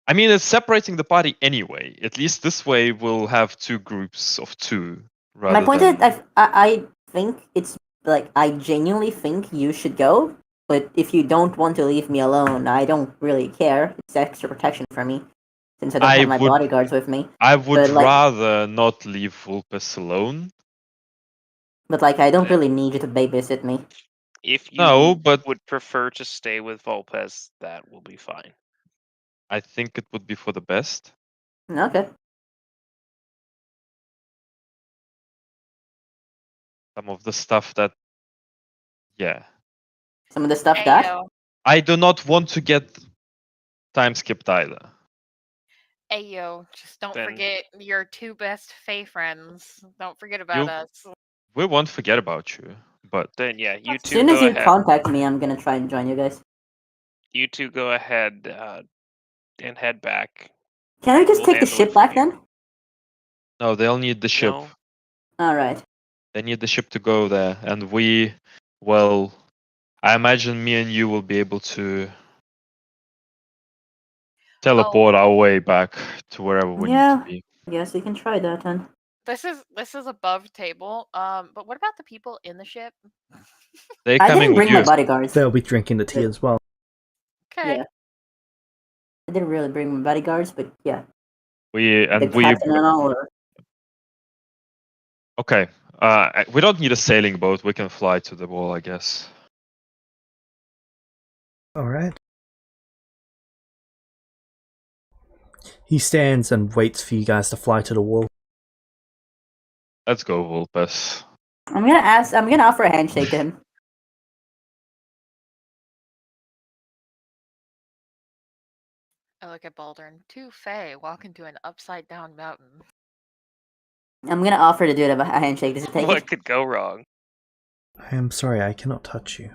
I mean, it's separating the party anyway. At least this way, we'll have 2 groups of 2. My point than... is, I think it's like I genuinely think you should go. But if you don't want to leave me alone, I don't really care. It's extra protection for me, since I don't have my bodyguards with me. I would But, like- rather not leave Vulpes alone. But like, I don't Okay. really need you to babysit me. If you No, but would prefer to stay with Vulpes, that will be fine. I think it would be for the best. Okay. Some of the stuff that, yeah, Some of the stuff that. Ayo. I do not want to get time skipped either. Ayo. Just don't Then- forget your 2 best Fae friends. Don't forget about us. We won't forget about you, but Then yeah, you As two soon go as you ahead. contact me, I'm gonna try and join you guys. You two go ahead and head back. Can I just We'll take the handle it ship from back here. then? no, they'll need the ship. No. Alright. They need the ship to go there, and well, I imagine me and you will be able to teleport our way back to wherever we need Yeah. to be. I guess we can try that then. This is above table. But what about the people in the ship? They're I coming didn't with bring you. my bodyguards. They'll be drinking the tea as well. Okay. Yeah. I didn't really bring my bodyguards, but yeah. We The captain and all. Or... Okay. We don't need a sailing boat. We can fly to the wall, I guess. Alright. He stands and waits for you guys to fly to the wall. Let's go, Vulpes. I'm gonna offer a handshake to him. I look at Baldurn. 2 Fae walk into an upside down mountain. I'm gonna offer to do a handshake. Does it take What it? could go wrong? I am sorry, I cannot touch you.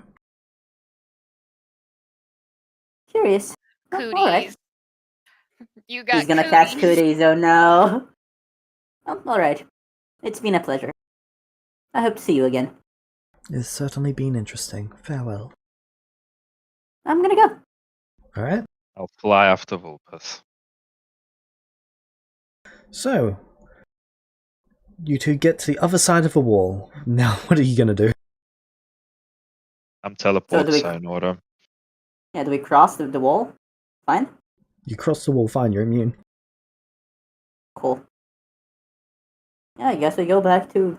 Curious. Cooties. Alright. You got He's gonna cooties. catch cooties, oh no. Alright. It's been a pleasure. I hope to see you again. It's certainly been interesting. Farewell. I'm gonna go. Alright. I'll fly after Vulpes. So, you two get to the other side of the wall. Now, what are you gonna do? I'm teleported, do we- so in order. Yeah, do we cross the wall? Fine. You cross the wall, fine, you're immune. Cool. Yeah, I guess we go back to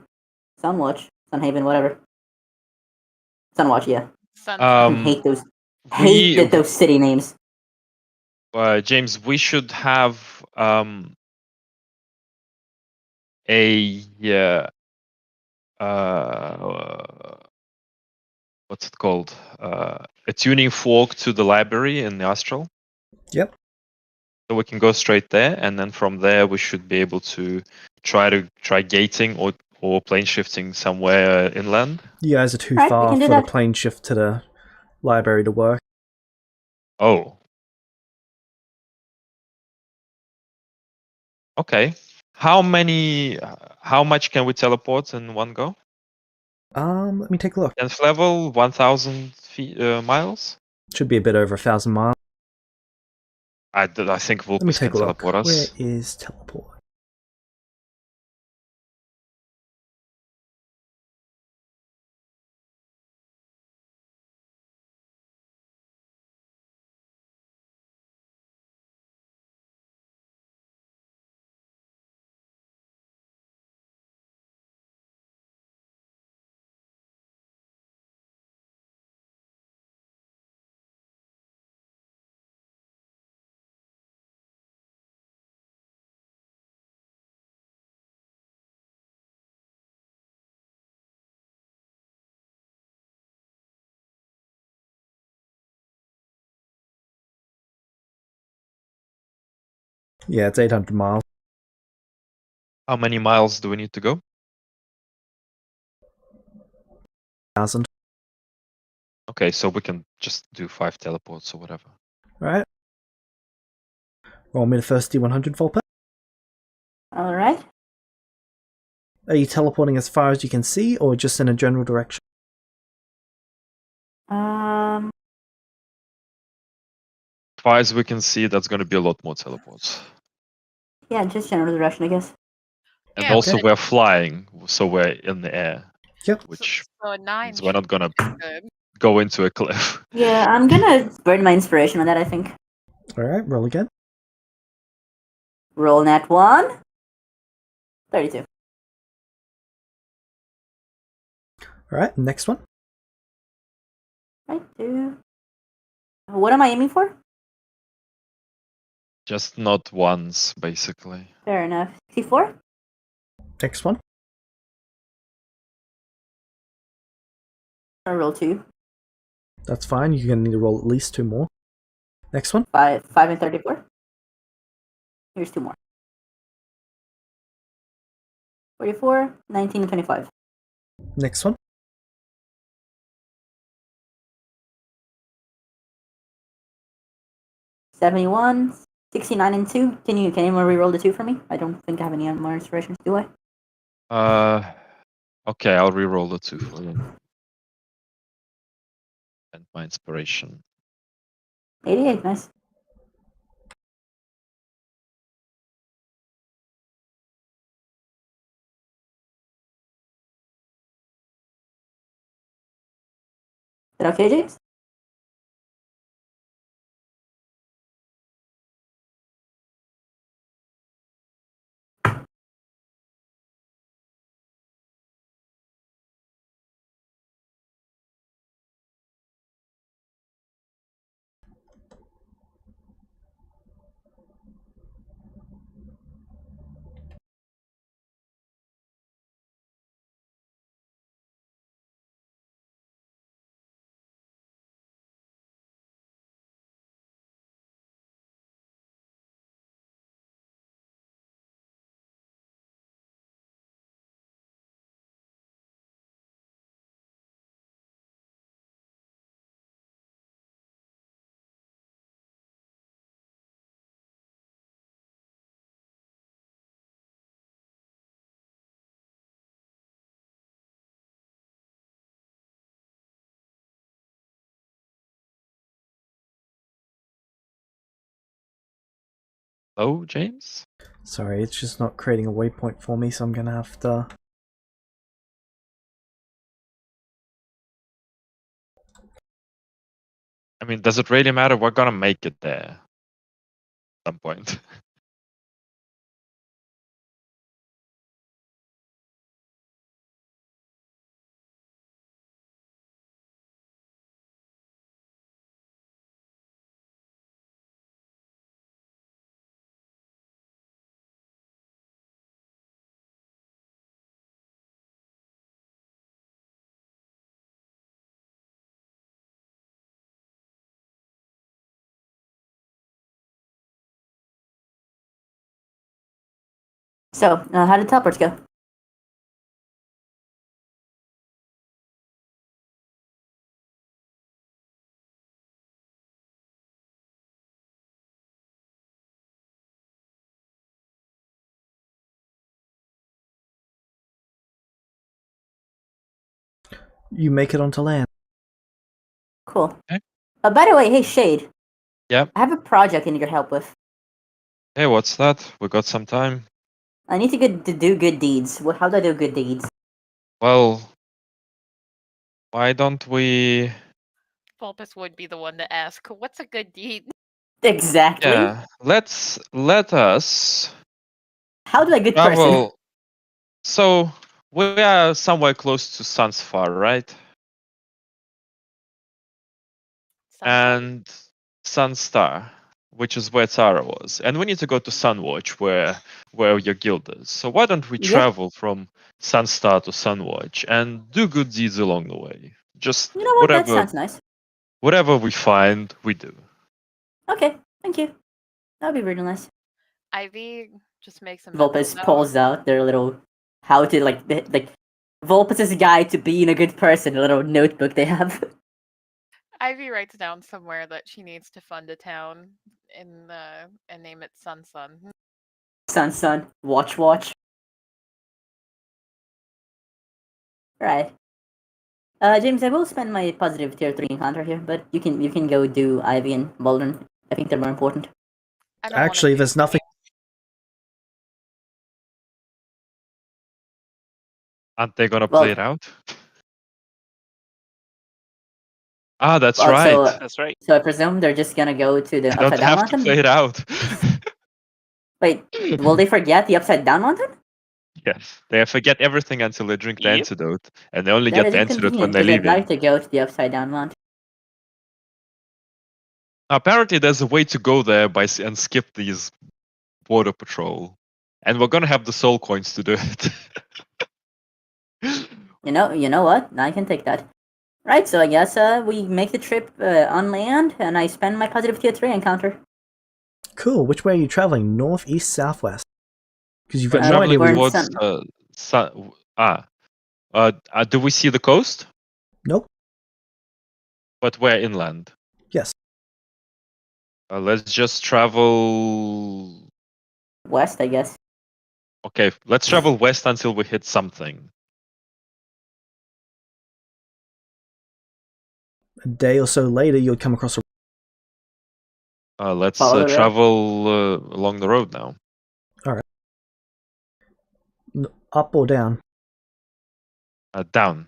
Sunwatch. Sunhaven, whatever. Sunwatch, yeah. I hate those. Those city names. James, we should have a what's it called? A tuning fork to the library in the Astral. Yep. So we can go straight there, and then from there we should be able to try gating or plane shifting somewhere inland. You guys are too Alright, we far can for do the that. plane shift to the library to work. Oh. Okay. How much can we teleport in one go? Let me take a look. 10th level, 1,000 miles? Should be a bit over 1,000 miles. I think Let me Vulpes can take a look. teleport us. Where is teleport? Yeah, it's 800 miles. How many miles do we need to go? 1,000. Okay, so we can just do 5 teleports or whatever. Alright. Roll me the first D100 Volpe. All right. Are you teleporting as far as you can see, or just in a general direction? Um. As far as we can see, that's going to be a lot more teleports. Yeah, just general direction, I guess. And Yeah, also but- we're flying, so we're in the air, Yep. which So 9 means we're not going to should be good. go into a cliff. Yeah, I'm gonna burn my inspiration on that, I think. Alright, roll again. Roll nat 1. 32. Alright, next one. Right, 2. What am I aiming for? Just not once, basically. Fair enough. 64? Next one. Or roll 2. That's fine. You're going to need to roll at least 2 more. Next one. 5 and 34. Here's 2 more. 44, 19, and 25. Next one. 71, 69, and 2. Can anyone re-roll the 2 for me? I don't think I have any more inspirations, do I? Okay, I'll re-roll the 2 for you. And my inspiration. 88, nice. Is that okay, James? Oh, James? Sorry, it's just not creating a waypoint for me, so I'm going to have to... I mean, does it really matter? We're gonna make it there. At some point. So, how did teleports go? You make it onto land. Cool. Okay. By the way, hey, Shade. Yep. I have a project I need your help with. Hey, what's that? We got some time. I need to do good deeds. How do I do good deeds? Well, why don't we... Vulpus would be the one to ask, what's a good deed? Exactly. Yeah, let us How do I good person? travel. So we are somewhere close to Sunsfar, right? And Sunstar, which is where Tara was, and we need to go to Sunwatch, where your guild is. So why don't we Yeah. travel from Sunstar to Sunwatch and do good deeds along the way? Just You know what? That sounds nice. whatever we find, we do. Okay, thank you. That'd be really nice. Ivy just makes a mental Vulpes note. pulls out their little how to like Vulpes' guide to being a good person, a little notebook they have. Ivy writes down somewhere that she needs to fund a town and name it Sun Sun. Sun, watch. Right. James, I will spend my positive tier 3 encounter here, but you can go do Ivy and Baldwin. I think they're more important. I don't wanna Actually, do there's nothing. Aren't they gonna Well- play it out? Ah, that's Well, right. so- That's right. So I presume they're just gonna go to the They don't Upside Down have to Mountain? play it out. Wait, will they forget the Upside Down Mountain? Yes, they forget everything until they drink the Yep. antidote, and they only That get is the antidote when inconvenient, they're because I'd leaving. like to go to the Upside Down Mountain. Apparently, there's a way to go there and skip these border patrol, and we're gonna have the soul coins to do it. You know what? I can take that. Right, so I guess we make the trip on land, and I spend my positive tier 3 encounter. Cool. Which way are you traveling? North, east, southwest? Because you've got We're no idea traveling where. towards do we see the coast? Nope. But we're inland. Yes. Let's just travel. West, I guess. Okay, let's travel west until we hit something. A day or so later, you'll come across a. Let's Follow the road. travel along the road now. Up or down. Down.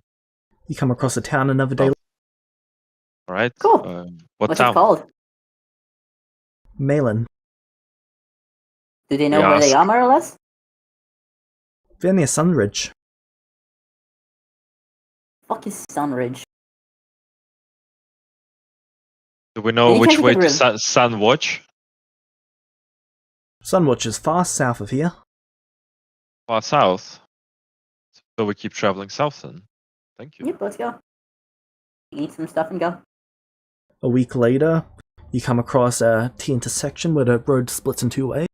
You come across a town another day. Oh. All right. Cool. What What's town? it called? Malin. Do they know We where they ask. are, more or less? They're near Sunridge. Fuck is Sunridge? Do we know Any which chance you way could to Sunwatch? Sunwatch is far south of here. Far south. So we keep traveling south then. Thank you. Yep, let's go. Eat some stuff and go. A week later, you come across a T intersection where the road splits in two ways.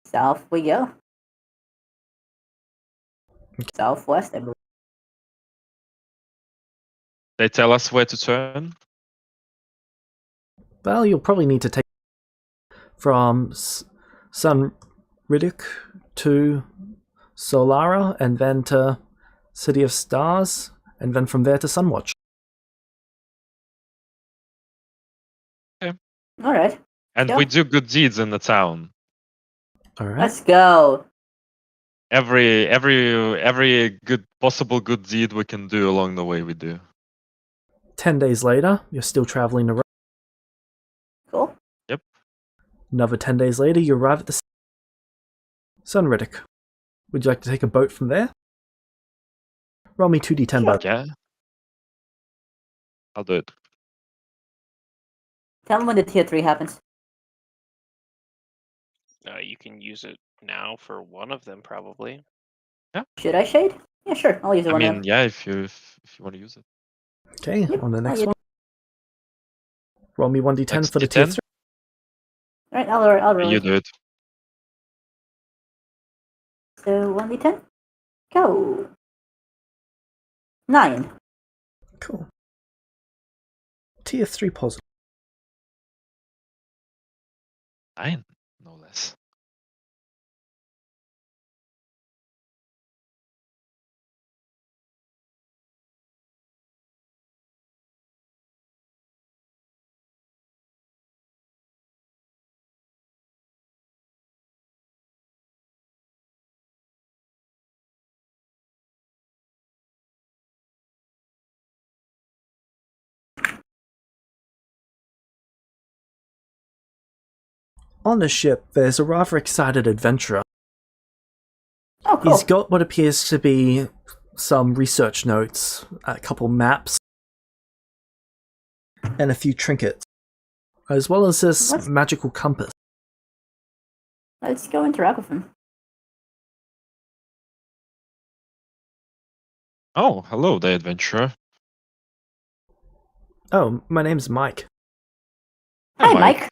South we go. Southwest, I believe. They tell us where to turn. Well, you'll probably need to take from Sunriddick to Solara, and then to City of Stars, and then from there to Sunwatch. Alright, And Yeah. we do good deeds in the town. Alright. let's go. Every good possible good deed we can do along the way we do. 10 days later, you're still traveling the road. Cool. Another 10 days later, you arrive at the Sunriddick. Would you like to take a boat from there? Roll me 2d10 boat. Yeah. I'll do it. Tell them when the tier 3 happens. You can use it now for one of them, probably. Should I shade? Yeah, sure. I'll use I one of mean, them. yeah, if you want to use it. Okay, Yep, on the next I'll one. Roll me 1d10 Next for the tier D10? 3. Alright, I'll roll You it. do it. So 1d10. Go. 9. Cool. Tier 3 positive. 9, no less. On the ship, there's a rather excited adventurer. Oh, cool. He's got what appears to be some research notes, a couple maps, and a few trinkets, as well as this What's- magical compass. Let's go interact with him. Oh, hello, the adventurer. Oh, my name's Mike. Hi, Mike.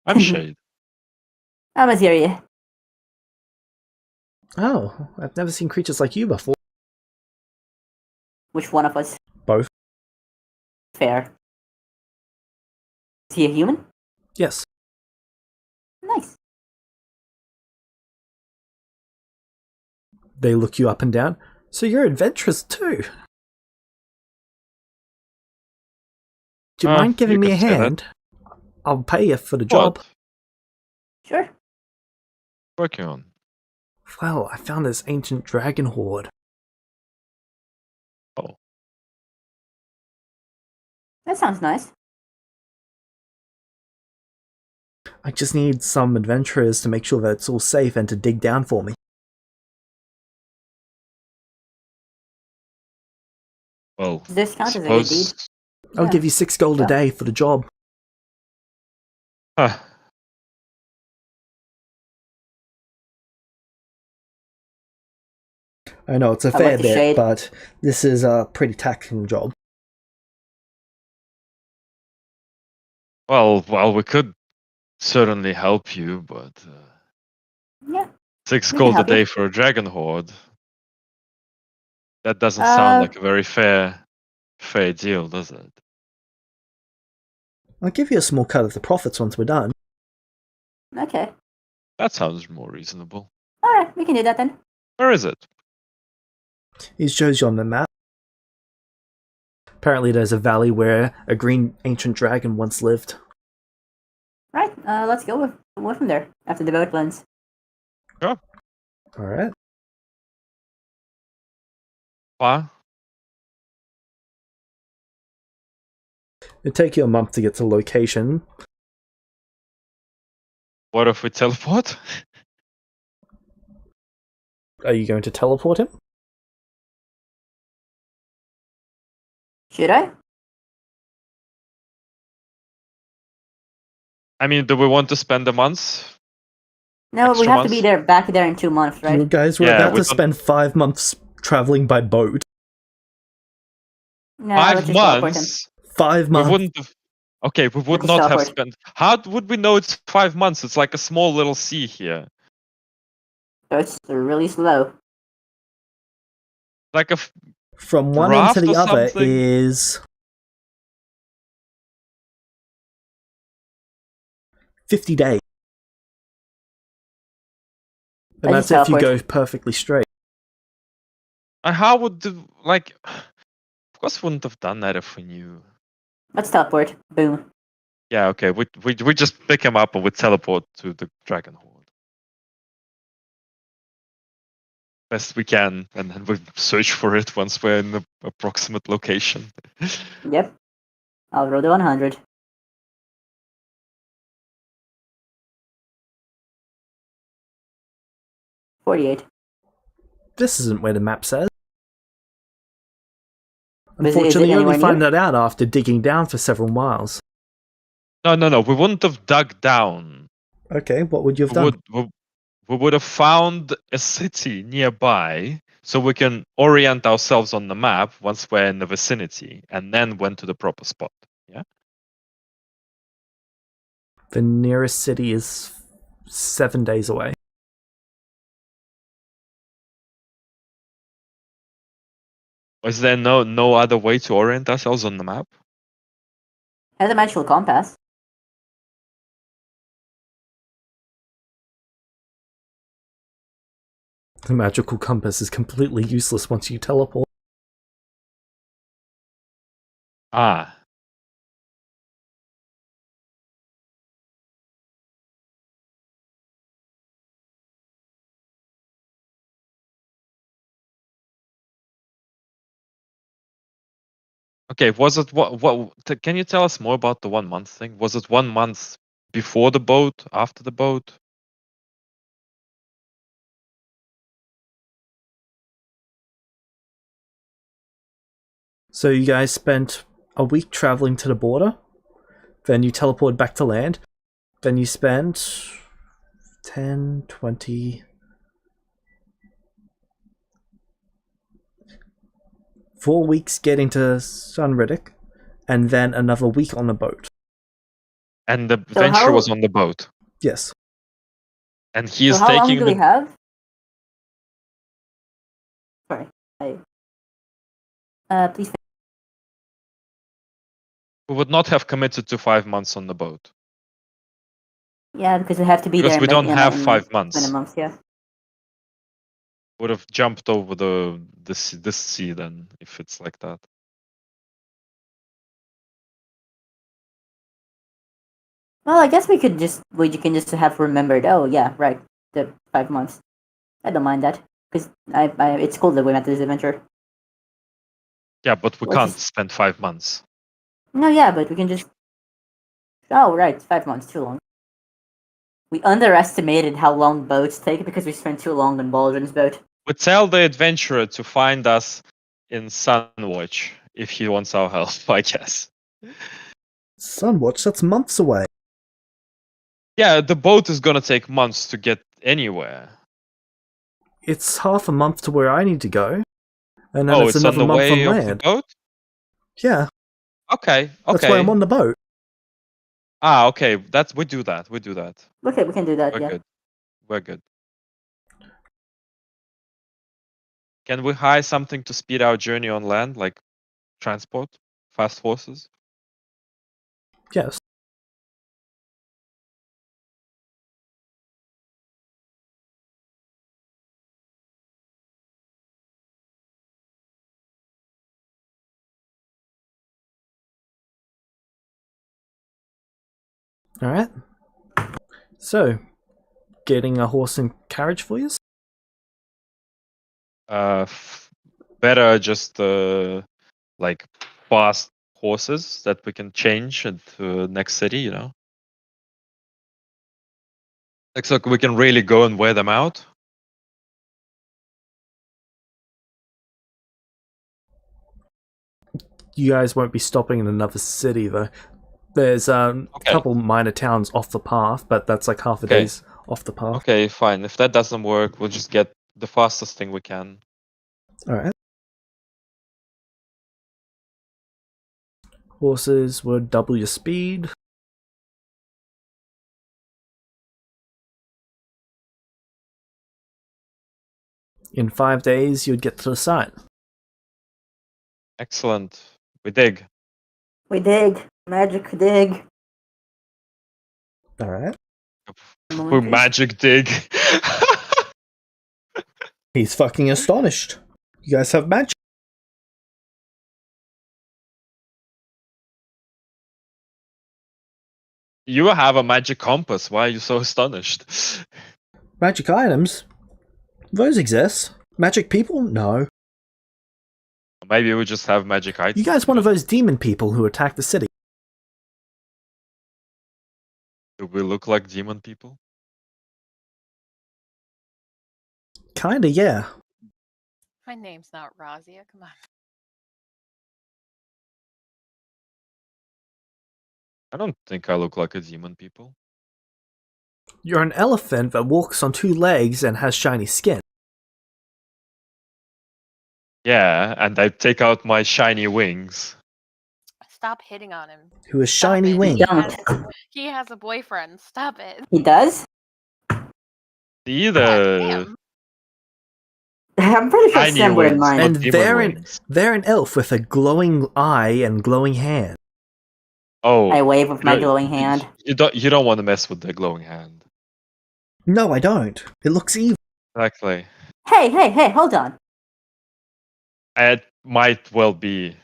I'm Shade. I'm Aziria. Oh, I've never seen creatures like you before. Which one of us? Both. Fair. Is he a human? Yes. Nice. They look you up and down. So you're adventurous too. Do you mind giving you me could a say that. hand? I'll pay you for the job. What? Sure. Working on. Well, I found this ancient dragon hoard. Oh. That sounds nice. I just need some adventurers to make sure that it's all safe and to dig down for me. Well, Does this count as a good deed? suppose. I'll Yeah. give you 6 gold a Sure. day for the job. Huh. I know it's a I fair like the bit, shade. but this is a pretty taxing job. Well, we could certainly help you, but Yeah. 6 We can gold a help you. day for a dragon horde. That doesn't sound like a very fair deal, does it? I'll give you a small cut of the profits once we're done. Okay. That sounds more reasonable. Alright, we can do that then. Where is it? He shows you on the map. Apparently there's a valley where a green ancient dragon once lived. Right, let's go with him there after the boat lands. Sure. Alright. Why? It'll take you a month to get to the location. What if we teleport? Are you going to teleport him? Should I? I mean, do we want to spend a month? No, we Extra have to be months? back there in 2 months, You right? guys were Yeah, about we to don't- spend 5 months traveling by boat. No, let's 5 just teleport him. months? 5 We months. wouldn't have. Okay, we would Let's not have teleport. spent. How would we know it's 5 months? It's like a small little sea here. So it's really slow. Like a. From one end to Raft the or other something? is 50 days. And I that's just if you go teleport. perfectly straight. And how would the. Like. Of course, we wouldn't have done that if we knew. Let's teleport. Boom. Yeah, okay. We just pick him up and we teleport to the dragon horde. Best we can, and then we search for it once we're in the approximate location. Yep. I'll roll the 100. $48. This isn't where the map says. Is it Unfortunately, you only anywhere find near? that out after digging down for several miles. No, we wouldn't have dug down. Okay, what would you have We done? we would have found a city nearby so we can orient ourselves on the map once we're in the vicinity and then went to the proper spot. Yeah? The nearest city is 7 days away. Is there no other way to orient ourselves on the map? Has a magical compass. The magical compass is completely useless once you teleport. Ah. Okay, was it can you tell us more about the 1 month thing? Was it 1 month before the boat, after the boat? So you guys spent a week traveling to the border, then you teleport back to land, then you spent 10, 20... 4 weeks getting to Sunriddick, and then another week on the boat. And the So adventurer how- was on the boat. Yes. And he So is how long taking do the we have? Sorry. Please. we would not have committed to 5 months on the boat. Yeah, because we have to be Because there. we don't have in 5 months. minimums, yeah. Would have jumped over this sea then if it's like that. Well, I guess we can just have remembered. Oh yeah, right, the 5 months. I don't mind that because it's cool that we went to this adventure. Yeah, but we Let's can't just- spend 5 months. No, yeah, but we can just. Oh right, 5 months too long. We underestimated how long boats take because we spent too long on Baldwin's boat. We tell the adventurer to find us in Sunwatch if he wants our help, I guess. Sunwatch, that's months away. Yeah, the boat is gonna take months to get anywhere. It's half a month to where I need to go. And then Oh, it's it's on another the month way on of the land. boat? Yeah, Okay, that's why I'm okay. on the boat. Ah, okay. We do that. We do that. Okay, we can do that. We're Yeah. good. We're good. Can we hire something to speed our journey on land, like transport, fast horses? Yes. Alright. So, getting a horse and carriage for you? Better just like fast horses that we can change into next city, you know? Like so we can really go and wear them out. You guys won't be stopping in another city, though. There's a couple minor towns off the path, but that's like half a day's off the path. Okay, fine. If that doesn't work, we'll just get the fastest thing we can. Alright. Horses would double your speed. In 5 days, you'd get to the site. Excellent. We dig. We dig magic dig. Alright. We magic dig. He's fucking astonished. You guys have magic. You have a magic compass. Why are you so astonished? Magic items? Those exist. Magic people? No. Maybe we just have magic items. You guys one of those demon people who attack the city. Do we look like demon people? Kinda, yeah. My name's not Razia. Come on. I don't think I look like a demon people. You're an elephant that walks on 2 legs and has shiny skin. Yeah, and I take out my shiny wings. Stop hitting on him. Who has Stop shiny it. wings. He has a boyfriend. Stop it. He does. See Yeah, the damn. I'm pretty sure Shiny Sam wouldn't wings. mind. And demon wings. they're an elf with a glowing eye and glowing hand. Oh, I wave with my you- glowing hand. You don't want to mess with the glowing hand. No, I don't. It looks evil. Exactly. Hey, hold on. It might well be.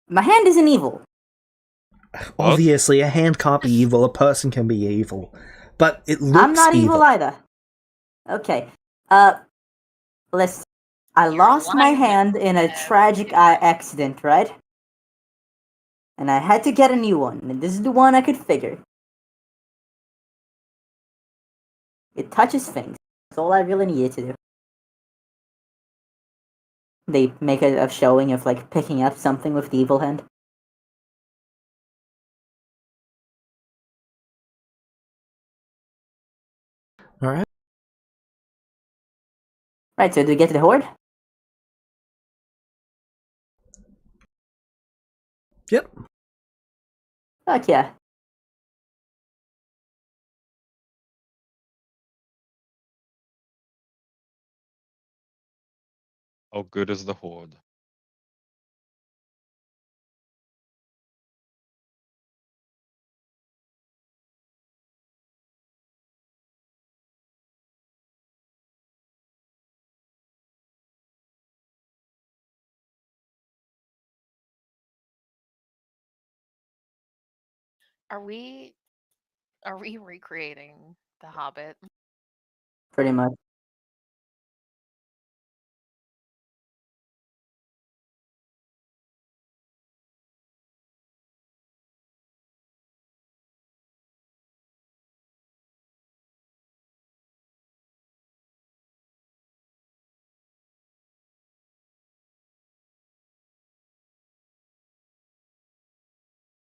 My hand isn't evil. Obviously, a hand can't be evil, a person can be evil. But it looks I'm not evil either. Okay. Listen. I You're lost my lying. hand in a tragic accident, right? And I had to get a new one, and this is the one I could figure. It touches things. That's all I really needed to do. They make a showing of like picking up something with the evil hand. Alright. Right, so do we get to the horde? Yep. Fuck yeah. How good is the horde? Are we recreating The Hobbit? Pretty much.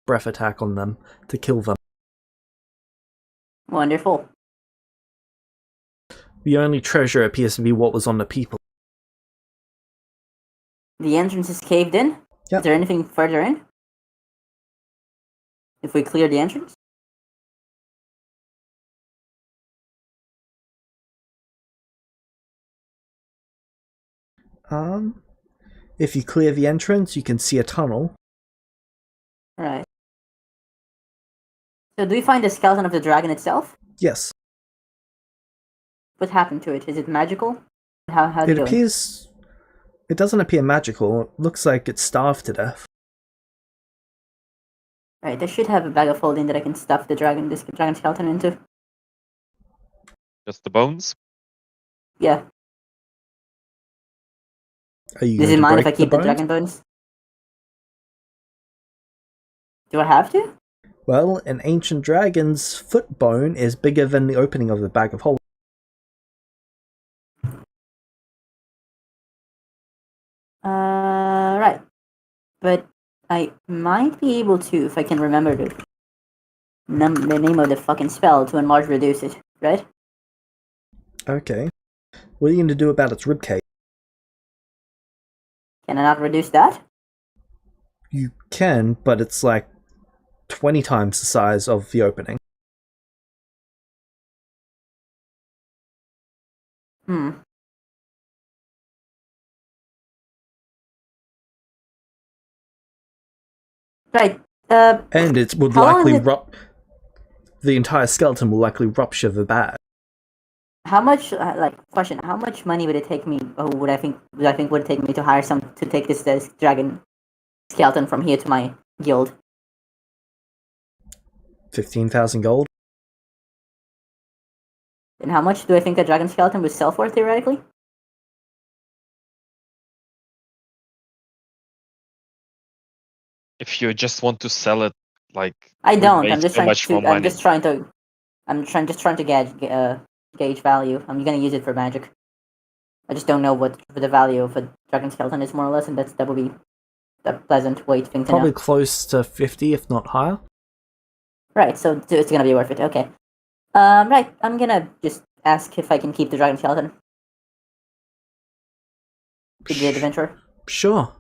Breath attack on them to kill them. Wonderful. The only treasure appears to be what was on the people. The entrance is caved in. Yep. Is there anything further in? If we clear the entrance? If you clear the entrance, you can see a tunnel. Right. So do we find the skeleton of the dragon itself? Yes. What happened to it? Is it magical? How's it It going? appears... It doesn't appear magical. It looks like it's starved to death. Right, I should have a bag of holding that I can stuff this dragon skeleton into. Just the bones? Yeah. Are you Does going it to mind break if I keep the bones? dragon bones? Do I have to? Well, an ancient dragon's foot bone is bigger than the opening of the bag of holding. Right. But I might be able to, if I can remember the name of the fucking spell, to enlarge reduce it, right? Okay. What are you going to do about its ribcage? Can I not reduce that? You can, but it's like 20 times the size of the opening. Right. And it would How long likely is it- the entire skeleton will likely rupture the bag. How much, question, how much money would it take me, or would I think would it take me to hire some, to take this dragon skeleton from here to my guild? 15,000 gold? And how much do I think a dragon skeleton would sell for, theoretically? If you just want to sell it, like I we don't, make I'm just so trying much to, more money. just trying to gauge value. I'm gonna use it for magic. I just don't know what the value of a dragon skeleton is, more or less, and that would be a pleasant way thing to Probably know. close to 50, if not higher. Right, so it's gonna be worth it. Okay. Right, I'm gonna just ask if I can keep the dragon skeleton. To the adventurer. Sure.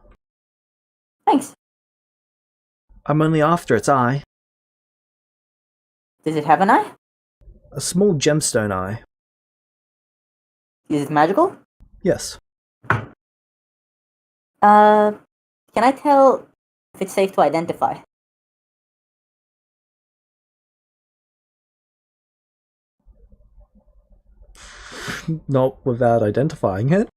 Thanks. I'm only after its eye. Does it have an eye? A small gemstone eye. Is it magical? Yes. Can I tell if it's safe to identify? Not without identifying it.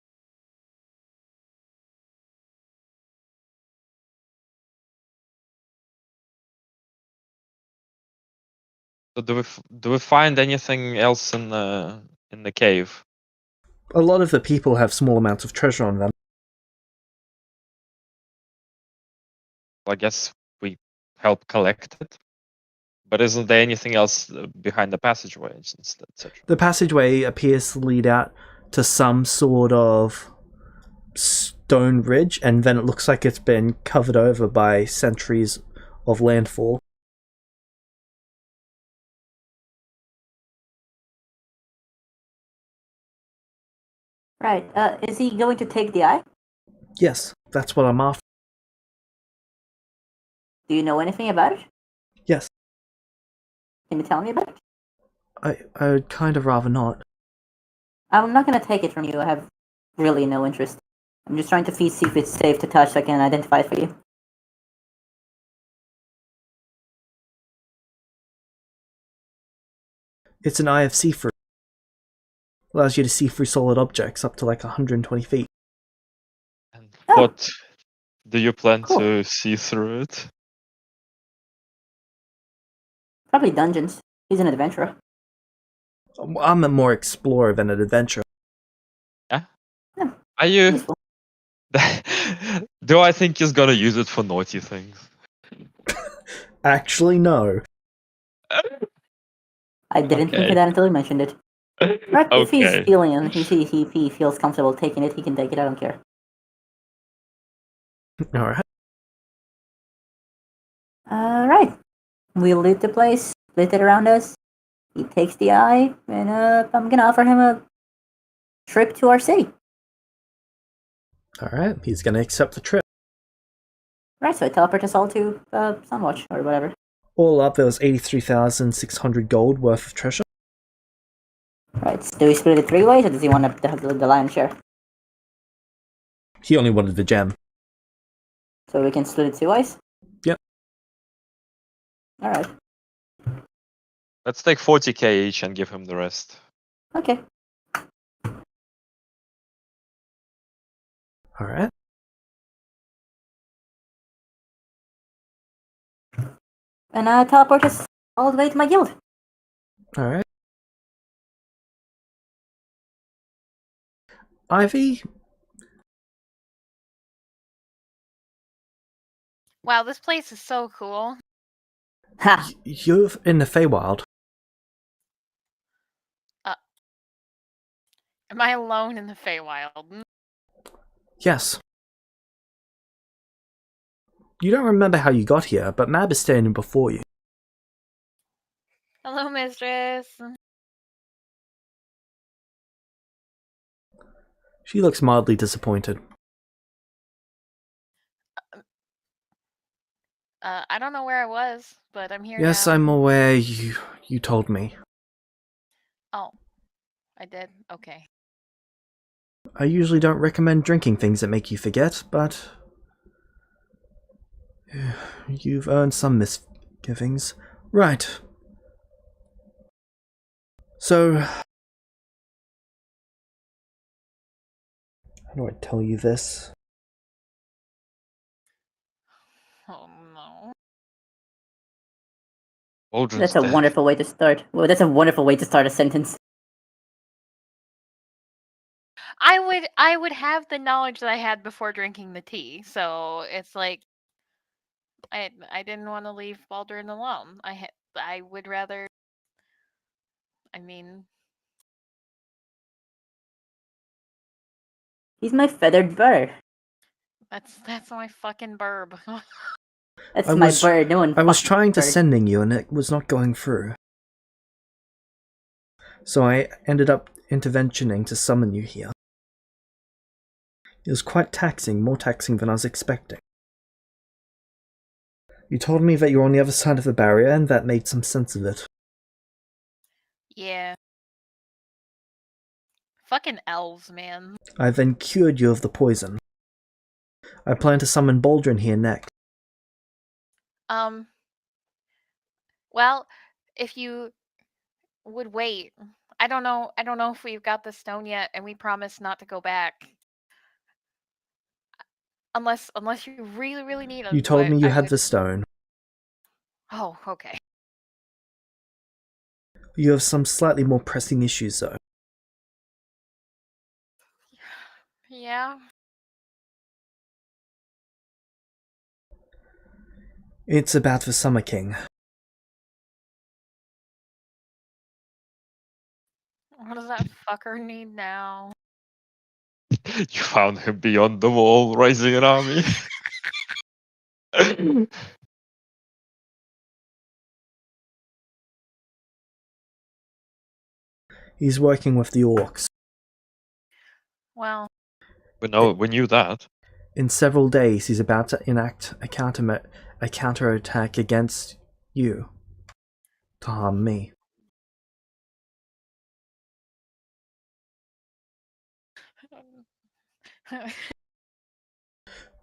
So do we find anything else in the cave? A lot of the people have small amounts of treasure on them. I guess we help collect it. But isn't there anything else behind the passageways, etc.? The passageway appears to lead out to some sort of stone ridge, and then it looks like it's been covered over by centuries of landfall. Right, is he going to take the eye? Yes, that's what I'm after. Do you know anything about it? Yes. Can you tell me about it? I would kind of rather not. I'm not gonna take it from you, I have really no interest. I'm just trying to see if it's safe to touch so I can identify it for you. It's an IFC fruit. Allows you to see through solid objects up to like 120 feet. And Oh. what do you plan Cool. to see through it? Probably dungeons. He's an adventurer. I'm a more explorer than an adventurer. Yeah? Yeah. Are you? Useful. Do I think he's gonna use it for naughty things? Actually, no. I didn't think of that until he mentioned it. Right, if he's Okay. feeling and if he feels comfortable taking it, he can take it. I don't care. Alright. Alright. We loot the place, loot it around us. He takes the eye, and I'm gonna offer him a trip to our city. Alright, he's gonna accept the trip. Right, so I teleport us all to Sunwatch, or whatever. All up, there was 83,600 gold worth of treasure. Right, so do we split it 3 ways, or does he want to have the lion's share? He only wanted the gem. So we can split it 2 ways? Yep. Alright, Let's take 40k each and give him the rest. okay. Alright. And teleport us all the way to my guild. Alright. Ivy, Wow, this place is so cool. Ha! you're in the Feywild. Am I alone in the Feywild? Yes. You don't remember how you got here, but Mab is standing before you. Hello, mistress. She looks mildly disappointed. I don't know where I was, but I'm here Yes, now. I'm aware you told me. Oh, I did? Okay. I usually don't recommend drinking things that make you forget, but you've earned some misgivings. Right. So, how do I tell you this? Oh, no. Aldrin's That's a dead. wonderful way to start. Well, that's a wonderful way to start a sentence. I would have the knowledge that I had before drinking the tea, so it's like I didn't want to leave Baldwin alone. I would rather. I mean, He's my feathered bird. that's my fucking burb. That's I my was- bird. No one. I was fucking trying to bird. sending you and it was not going through. So I ended up interventioning to summon you here. It was quite taxing, more taxing than I was expecting. You told me that you were on the other side of the barrier and that made some sense of it. Yeah. Fucking elves, man. I then cured you of the poison. I plan to summon Baldrin here next. Well, if you would wait. I don't know if we've got the stone yet, and we promise not to go back. Unless you really need them. You told me you had the stone. Oh, okay. You have some slightly more pressing issues though. Yeah. It's about the Summer King. What does that fucker need now? You found him beyond the wall, raising an army. He's working with the orcs. Well, we knew that. In several days, he's about to enact a counterattack against you. To harm me.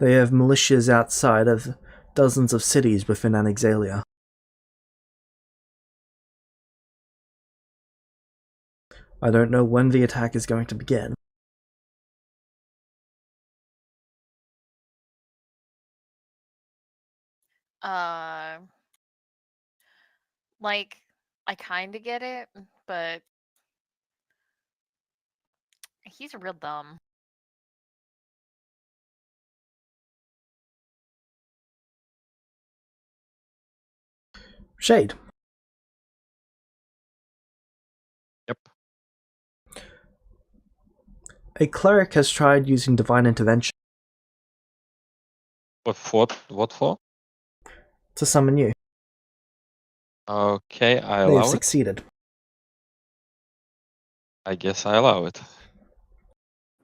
They have militias outside of dozens of cities within Anaxalia. I don't know when the attack is going to begin. Like, I kind of get it, but he's real dumb. Shade. Yep. A cleric has tried using divine intervention What for? What for? to summon you. Okay, I They have allow it. succeeded. I guess I allow it.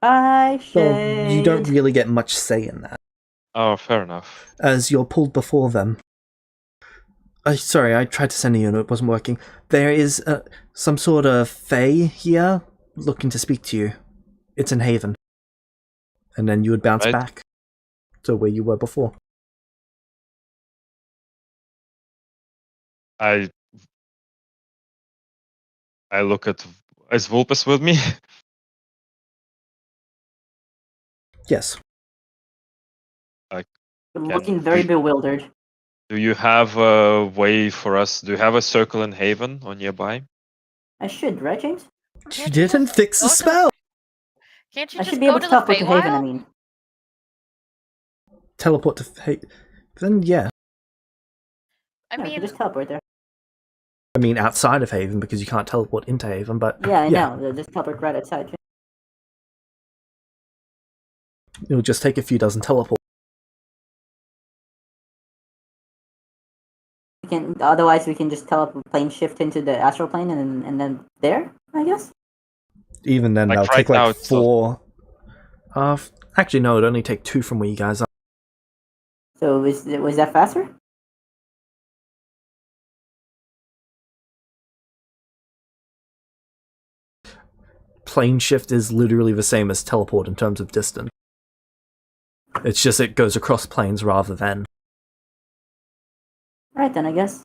I Well, should. you don't really get much say in that, Oh, fair enough. as you're pulled before them. Sorry, I tried to send a unit, it wasn't working. There is some sort of fae here looking to speak to you. It's in Haven. And then you would bounce Right. back to where you were before. I look at. Is Vulpes with me? Yes. Looking very bewildered. Do you have a way for us? Do you have a circle in Haven or nearby? I should, right, James? You Can't you didn't just fix the go to spell! Can't you I just should be go able to to the teleport to Haven, I Feywild? mean. Teleport to then yeah. I Yeah, I mean, could just teleport there. I mean outside of Haven because you can't teleport into Haven, but Yeah, I know. Just teleport right outside. it'll just take a few dozen teleports. Otherwise, we can just teleport plane shift into the astral plane and then there, I guess. Even then, Like that'll right take now, like it's 4. Actually, no, it'd only take 2 from where you guys are. So was that faster? Plane shift is literally the same as teleport in terms of distance. It's just it goes across planes rather than. Right then, I guess.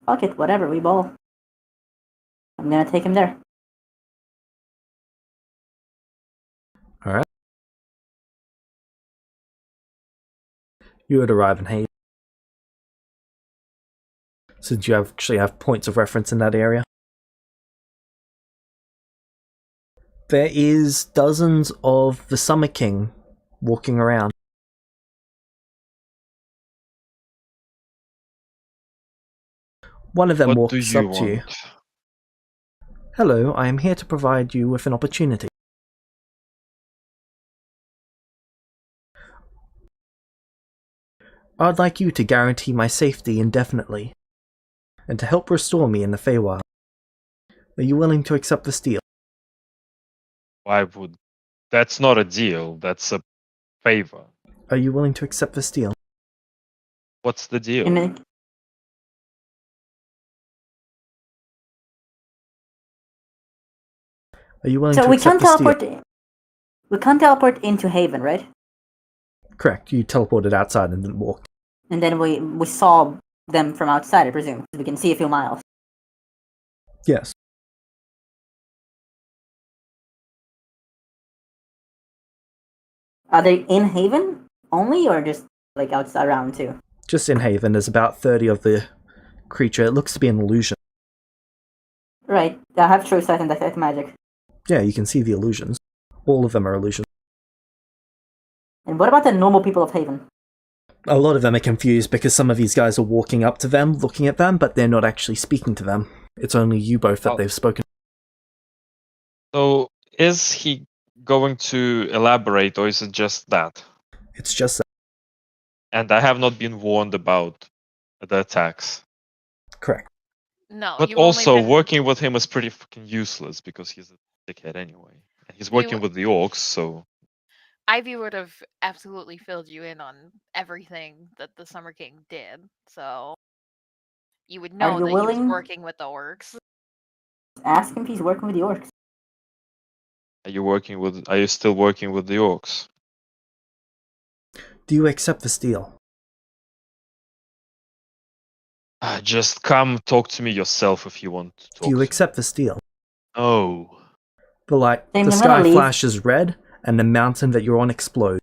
Fuck it, whatever, we ball. I'm gonna take him there. Alright. You would arrive in Haven. Since you actually have points of reference in that area. There is dozens of the Summer King walking around. One of them What do walks you up to you. want? Hello, I am here to provide you with an opportunity. I'd like you to guarantee my safety indefinitely, and to help restore me in the Feywild. Are you willing to accept this deal? Why would? That's not a deal. That's a favor. Are you willing to accept this deal? What's the deal? And then, Are you willing so to we accept can't this deal? teleport. We can't teleport into Haven, right? Correct, you teleported outside and didn't walk. And then we saw them from outside, I presume. We can see a few miles. Yes. Are they in Haven only, or just like outside around too? Just in Haven, there's about 30 of the creature. It looks to be an illusion. Right. I have true sight and detect magic. Yeah, you can see the illusions. All of them are illusions. And what about the normal people of Haven? A lot of them are confused because some of these guys are walking up to them, looking at them, but they're not actually speaking to them. It's only you both that they've spoken. So, is he going to elaborate, or is it just that? It's just that. And I have not been warned about the attacks. Correct. no. But you've only also, been- working with him is pretty fucking useless because he's a dickhead anyway. And he's working with the orcs, so. Ivy would have absolutely filled you in on everything that the Summer King did, so you would know you that he willing- was working with the orcs. Ask him if he's working with the orcs. Are you still working with the orcs? Do you accept this deal? Just come talk to me yourself if you want to talk Do you to me. accept this deal? Oh. The James, the I'm gonna sky leave. flashes red, and the mountain that you're on explodes.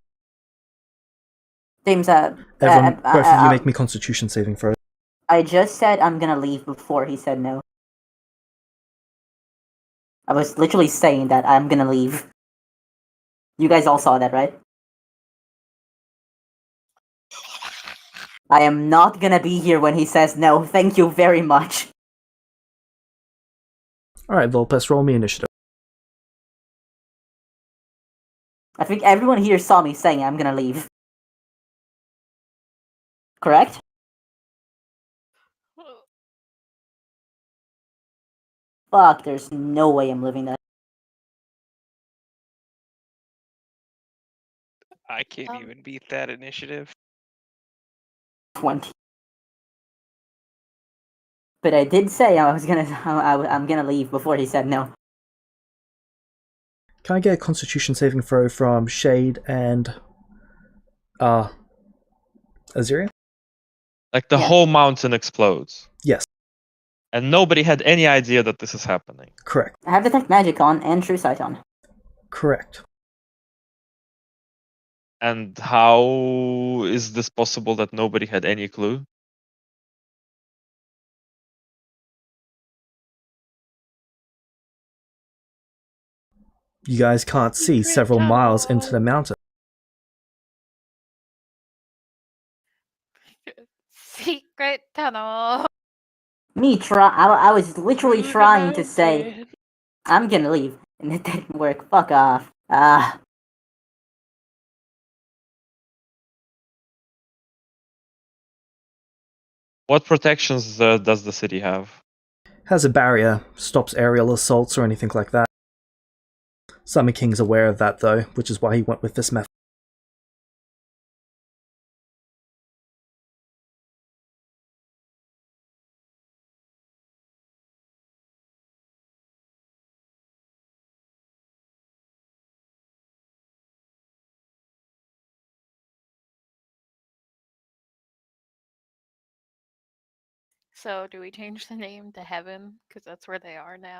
James, Everyone, both of you make me Constitution saving throws. I just said I'm gonna leave before he said no. I was literally saying that I'm gonna leave. You guys all saw that, right? I am not gonna be here when he says no. Thank you very much. Alright, Volpes, roll me initiative. I think everyone here saw me saying I'm gonna leave. Correct? Fuck, there's no way I'm living that. I can't even beat that initiative. 20. But I did say I was gonna I'm gonna leave before he said no. Can I get a Constitution saving throw from Shade and Azirian? Like the Yeah. whole mountain explodes. Yes, And nobody had any idea that this is happening. correct. I have Detect Magic on and True Sight on. Correct. And how is this possible that nobody had any clue? You guys can't see Secret several miles into the tunnel. mountain. Secret tunnel. I was literally Through the trying to say mountain. I'm gonna leave, and it didn't work. Fuck off. What protections does the city have? Has a barrier, stops aerial assaults or anything like that. Summon King's aware of that though, which is why he went with this method. So, do we change the name to Heaven? Because that's where they are now.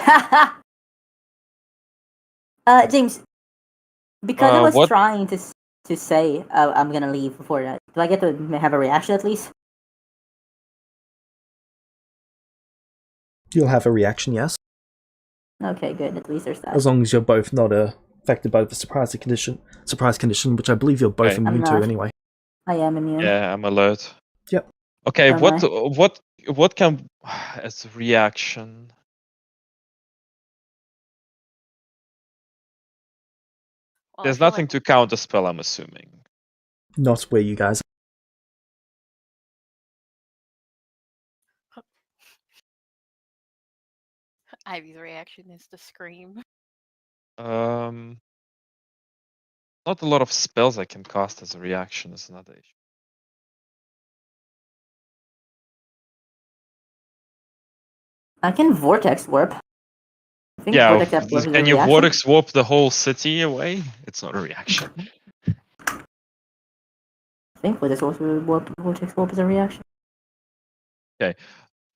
James, because I was What? trying to say I'm gonna leave before that, do I get to have a reaction at least? You'll have a reaction, yes? Okay, good. At least there's that. As long as you're both not affected by the surprise condition, which I believe you're both Okay. immune I'm to not. anyway. I am immune. Yeah, I'm alert. Yep. Okay, Am what can as a reaction? Well, I There's feel nothing like to counter spell, I'm assuming. Not where you guys Ivy's reaction is to scream. Not a lot of spells I can cast as a reaction is another issue. I can vortex warp. I think Yeah, vortex warp is a can you reaction. vortex warp the whole city away? It's not a reaction. I think vortex warp is a reaction.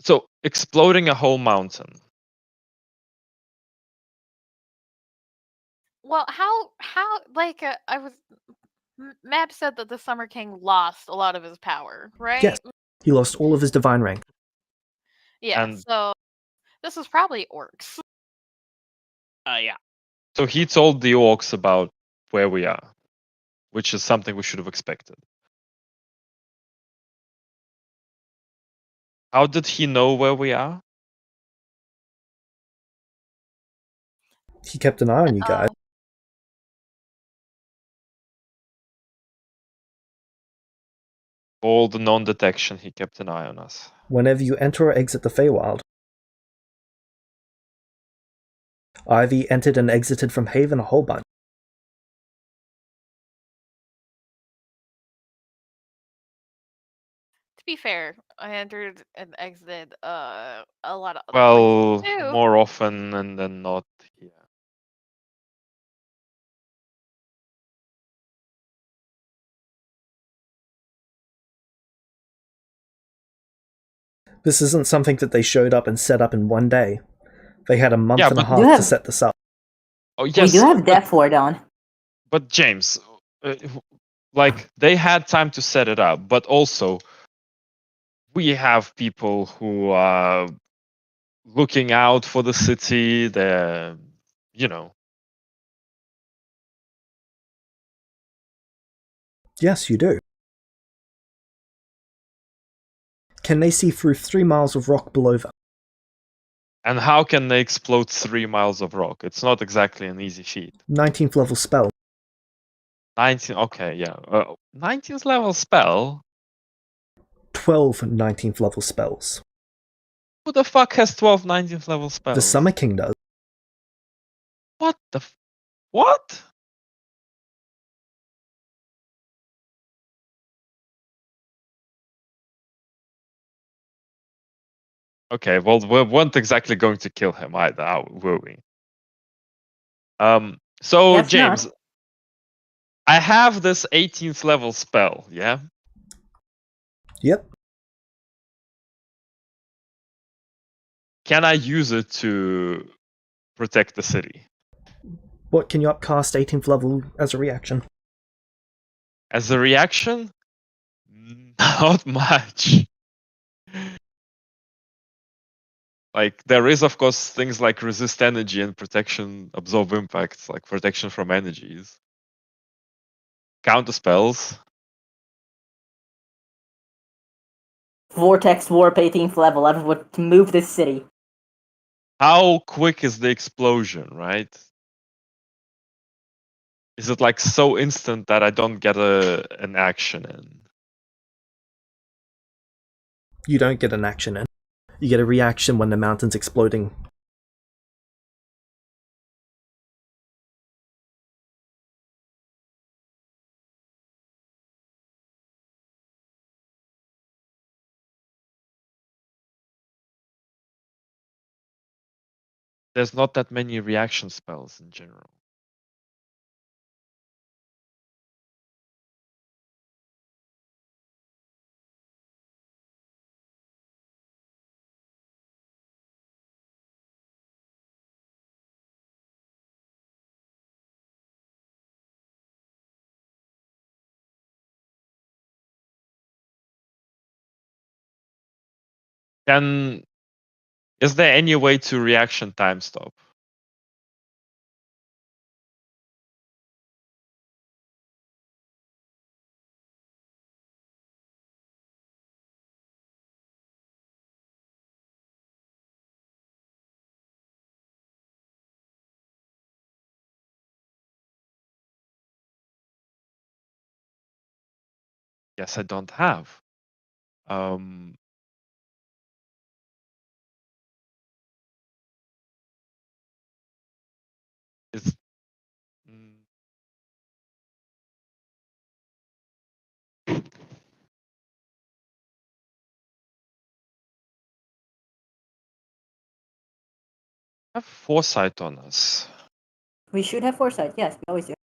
So exploding a whole mountain. Well, how like I was. Mab said that the Summer King lost a lot of his power, right? Yes. He lost all of his divine rank. Yeah. And- So this was probably orcs. Yeah. So he told the orcs about where we are, which is something we should have expected. How did he know where we are? He kept an eye on you guys. All the non-detection, he kept an eye on us. Whenever you enter or exit the Feywild, Ivy entered and exited from Haven a whole bunch. To be fair, I entered and exited a lot of other Well, places too. more often and then not here. This isn't something that they showed up and set up in one day. They had a month Yeah, and a but- half You to have- set this up. Oh yes, We do have but- Death Ward on. But James, like they had time to set it up, but also we have people who are looking out for the city. They're, you know. Yes, you do. Can they see through 3 miles of rock below them? And how can they explode 3 miles of rock? It's not exactly an easy feat. 19th level spell. 19. Okay, yeah. 19th level spell. 12 19th level spells. Who the fuck has 12 19th level spells? The Summer King does. What the? What? Okay, well, we weren't exactly going to kill him either, were we? So Guess James, not. I have this 18th level spell, yeah? Yep. Can I use it to protect the city? What can you upcast 18th level as a reaction? As a reaction? Not much. Like, there is, of course, things like resist energy and protection, absorb impacts, like protection from energies. Counter spells. Vortex Warp 18th level. I would move this city. How quick is the explosion, right? Is it like so instant that I don't get an action in? You don't get an action in. You get a reaction when the mountain's exploding. There's not that many reaction spells in general. Is there any way to reaction time stop? Yes, I don't have. It's have foresight on us. We should have foresight. Yes, we always do.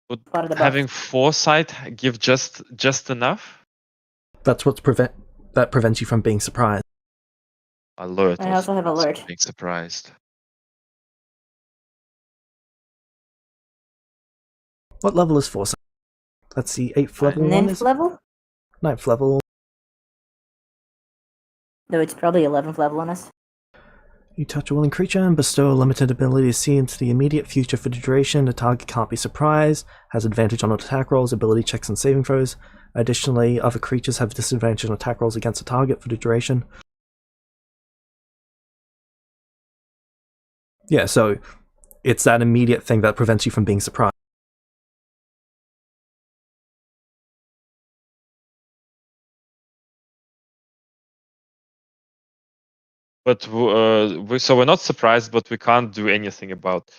Would Part of the buff. having foresight give just enough? That's what's that prevents you from being surprised. Alert. I also have prevents alert. Being surprised. What level is Foresight? That's the 8th level one, Ninth is it? level? 9th level. No, it's probably 11th level on us. You touch a willing creature and bestow a limited ability to see into the immediate future for the duration. The target can't be surprised, has advantage on attack rolls, ability checks, and saving throws. Additionally, other creatures have disadvantage on attack rolls against the target for the duration. Yeah, so it's that immediate thing that prevents you from being surprised. But so we're not surprised, but we can't do anything about.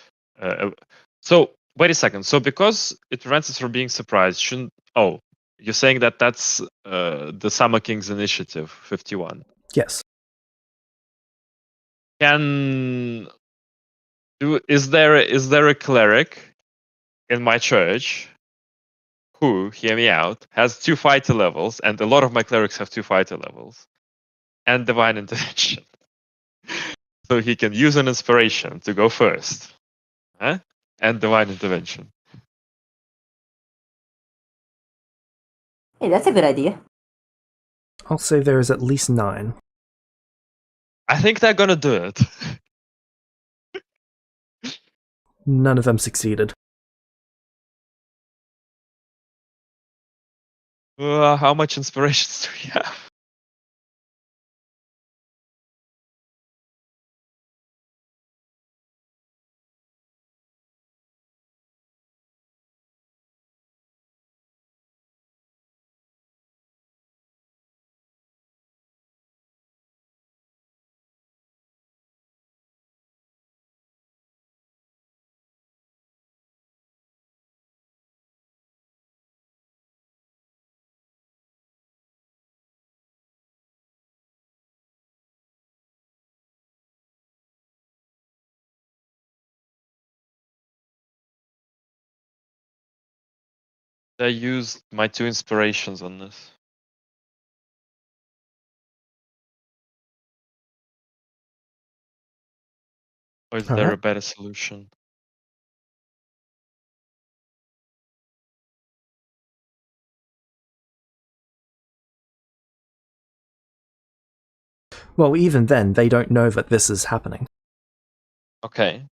So wait a second. So because it prevents us from being surprised, shouldn't? Oh, you're saying that that's the Summer King's initiative, 51. Yes. Is there a cleric in my church who, hear me out, has 2 fighter levels, and a lot of my clerics have 2 fighter levels, and divine intervention. So he can use an inspiration to go first. Huh? And divine intervention. Hey, that's a good idea. I'll say there is at least 9. I think they're gonna do it. None of them succeeded. How much inspirations do we have? I used my 2 inspirations on this. Or is there Alright. a better solution? Well, even then, they don't know that this is happening. Okay.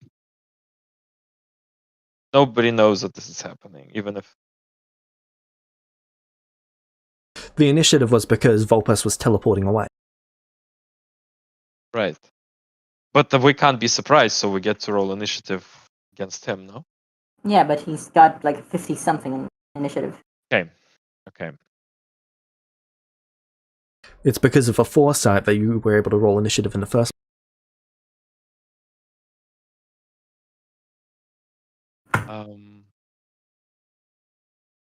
Nobody knows that this is happening, even if... The initiative was because Volpes was teleporting away. Right. But we can't be surprised, so we get to roll initiative against him, no? Yeah, but he's got like 50 something in initiative. Okay. Okay. It's because of a foresight that you were able to roll initiative in the first.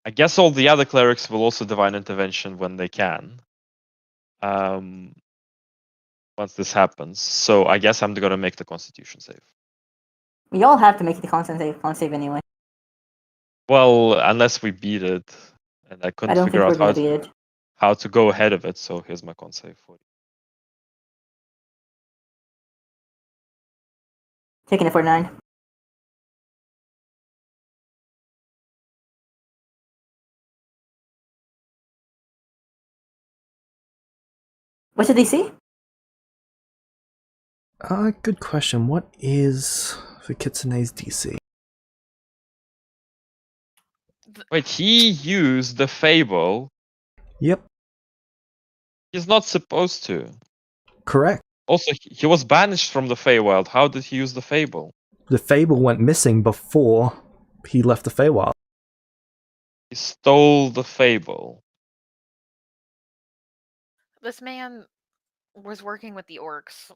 I guess all the other clerics will also divine intervention when they can. Once this happens. So I guess I'm gonna make the Constitution save. We all have to make the con save anyway. Well, unless we beat it. And I I couldn't don't figure think we're out gonna beat it. how to go ahead of it, so here's my con save for you. Taking it for 9. What's the DC? Good question. What is the Kitsune's DC? Wait, he used the Fable. Yep, He's not supposed to. correct. Also, he was banished from the Feywild. How did he use the Fable? The Fable went missing before he left the Feywild. He stole the Fable. This man was working with the orcs.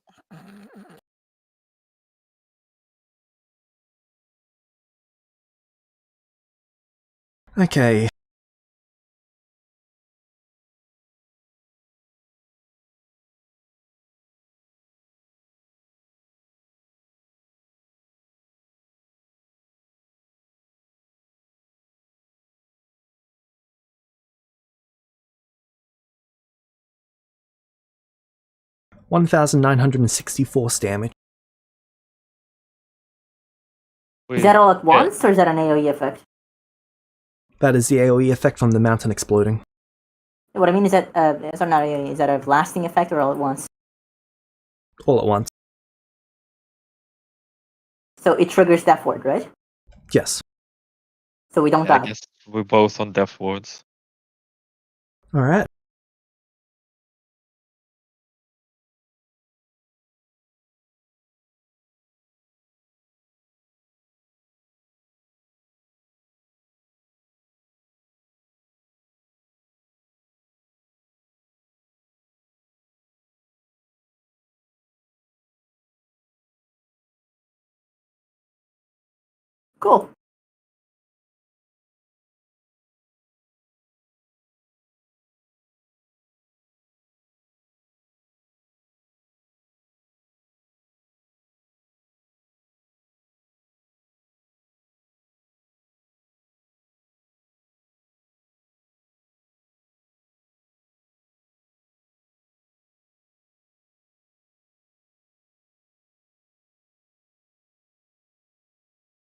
Okay. $1,964 damage. Is that all at once, or is that an AoE effect? That is the AoE effect from the mountain exploding. What I mean is that, sorry, not AoE, is that a lasting effect or all at once? All at once. So it triggers Death Ward, right? Yes. So we don't I die. guess we're both on death wards. Alright. Cool.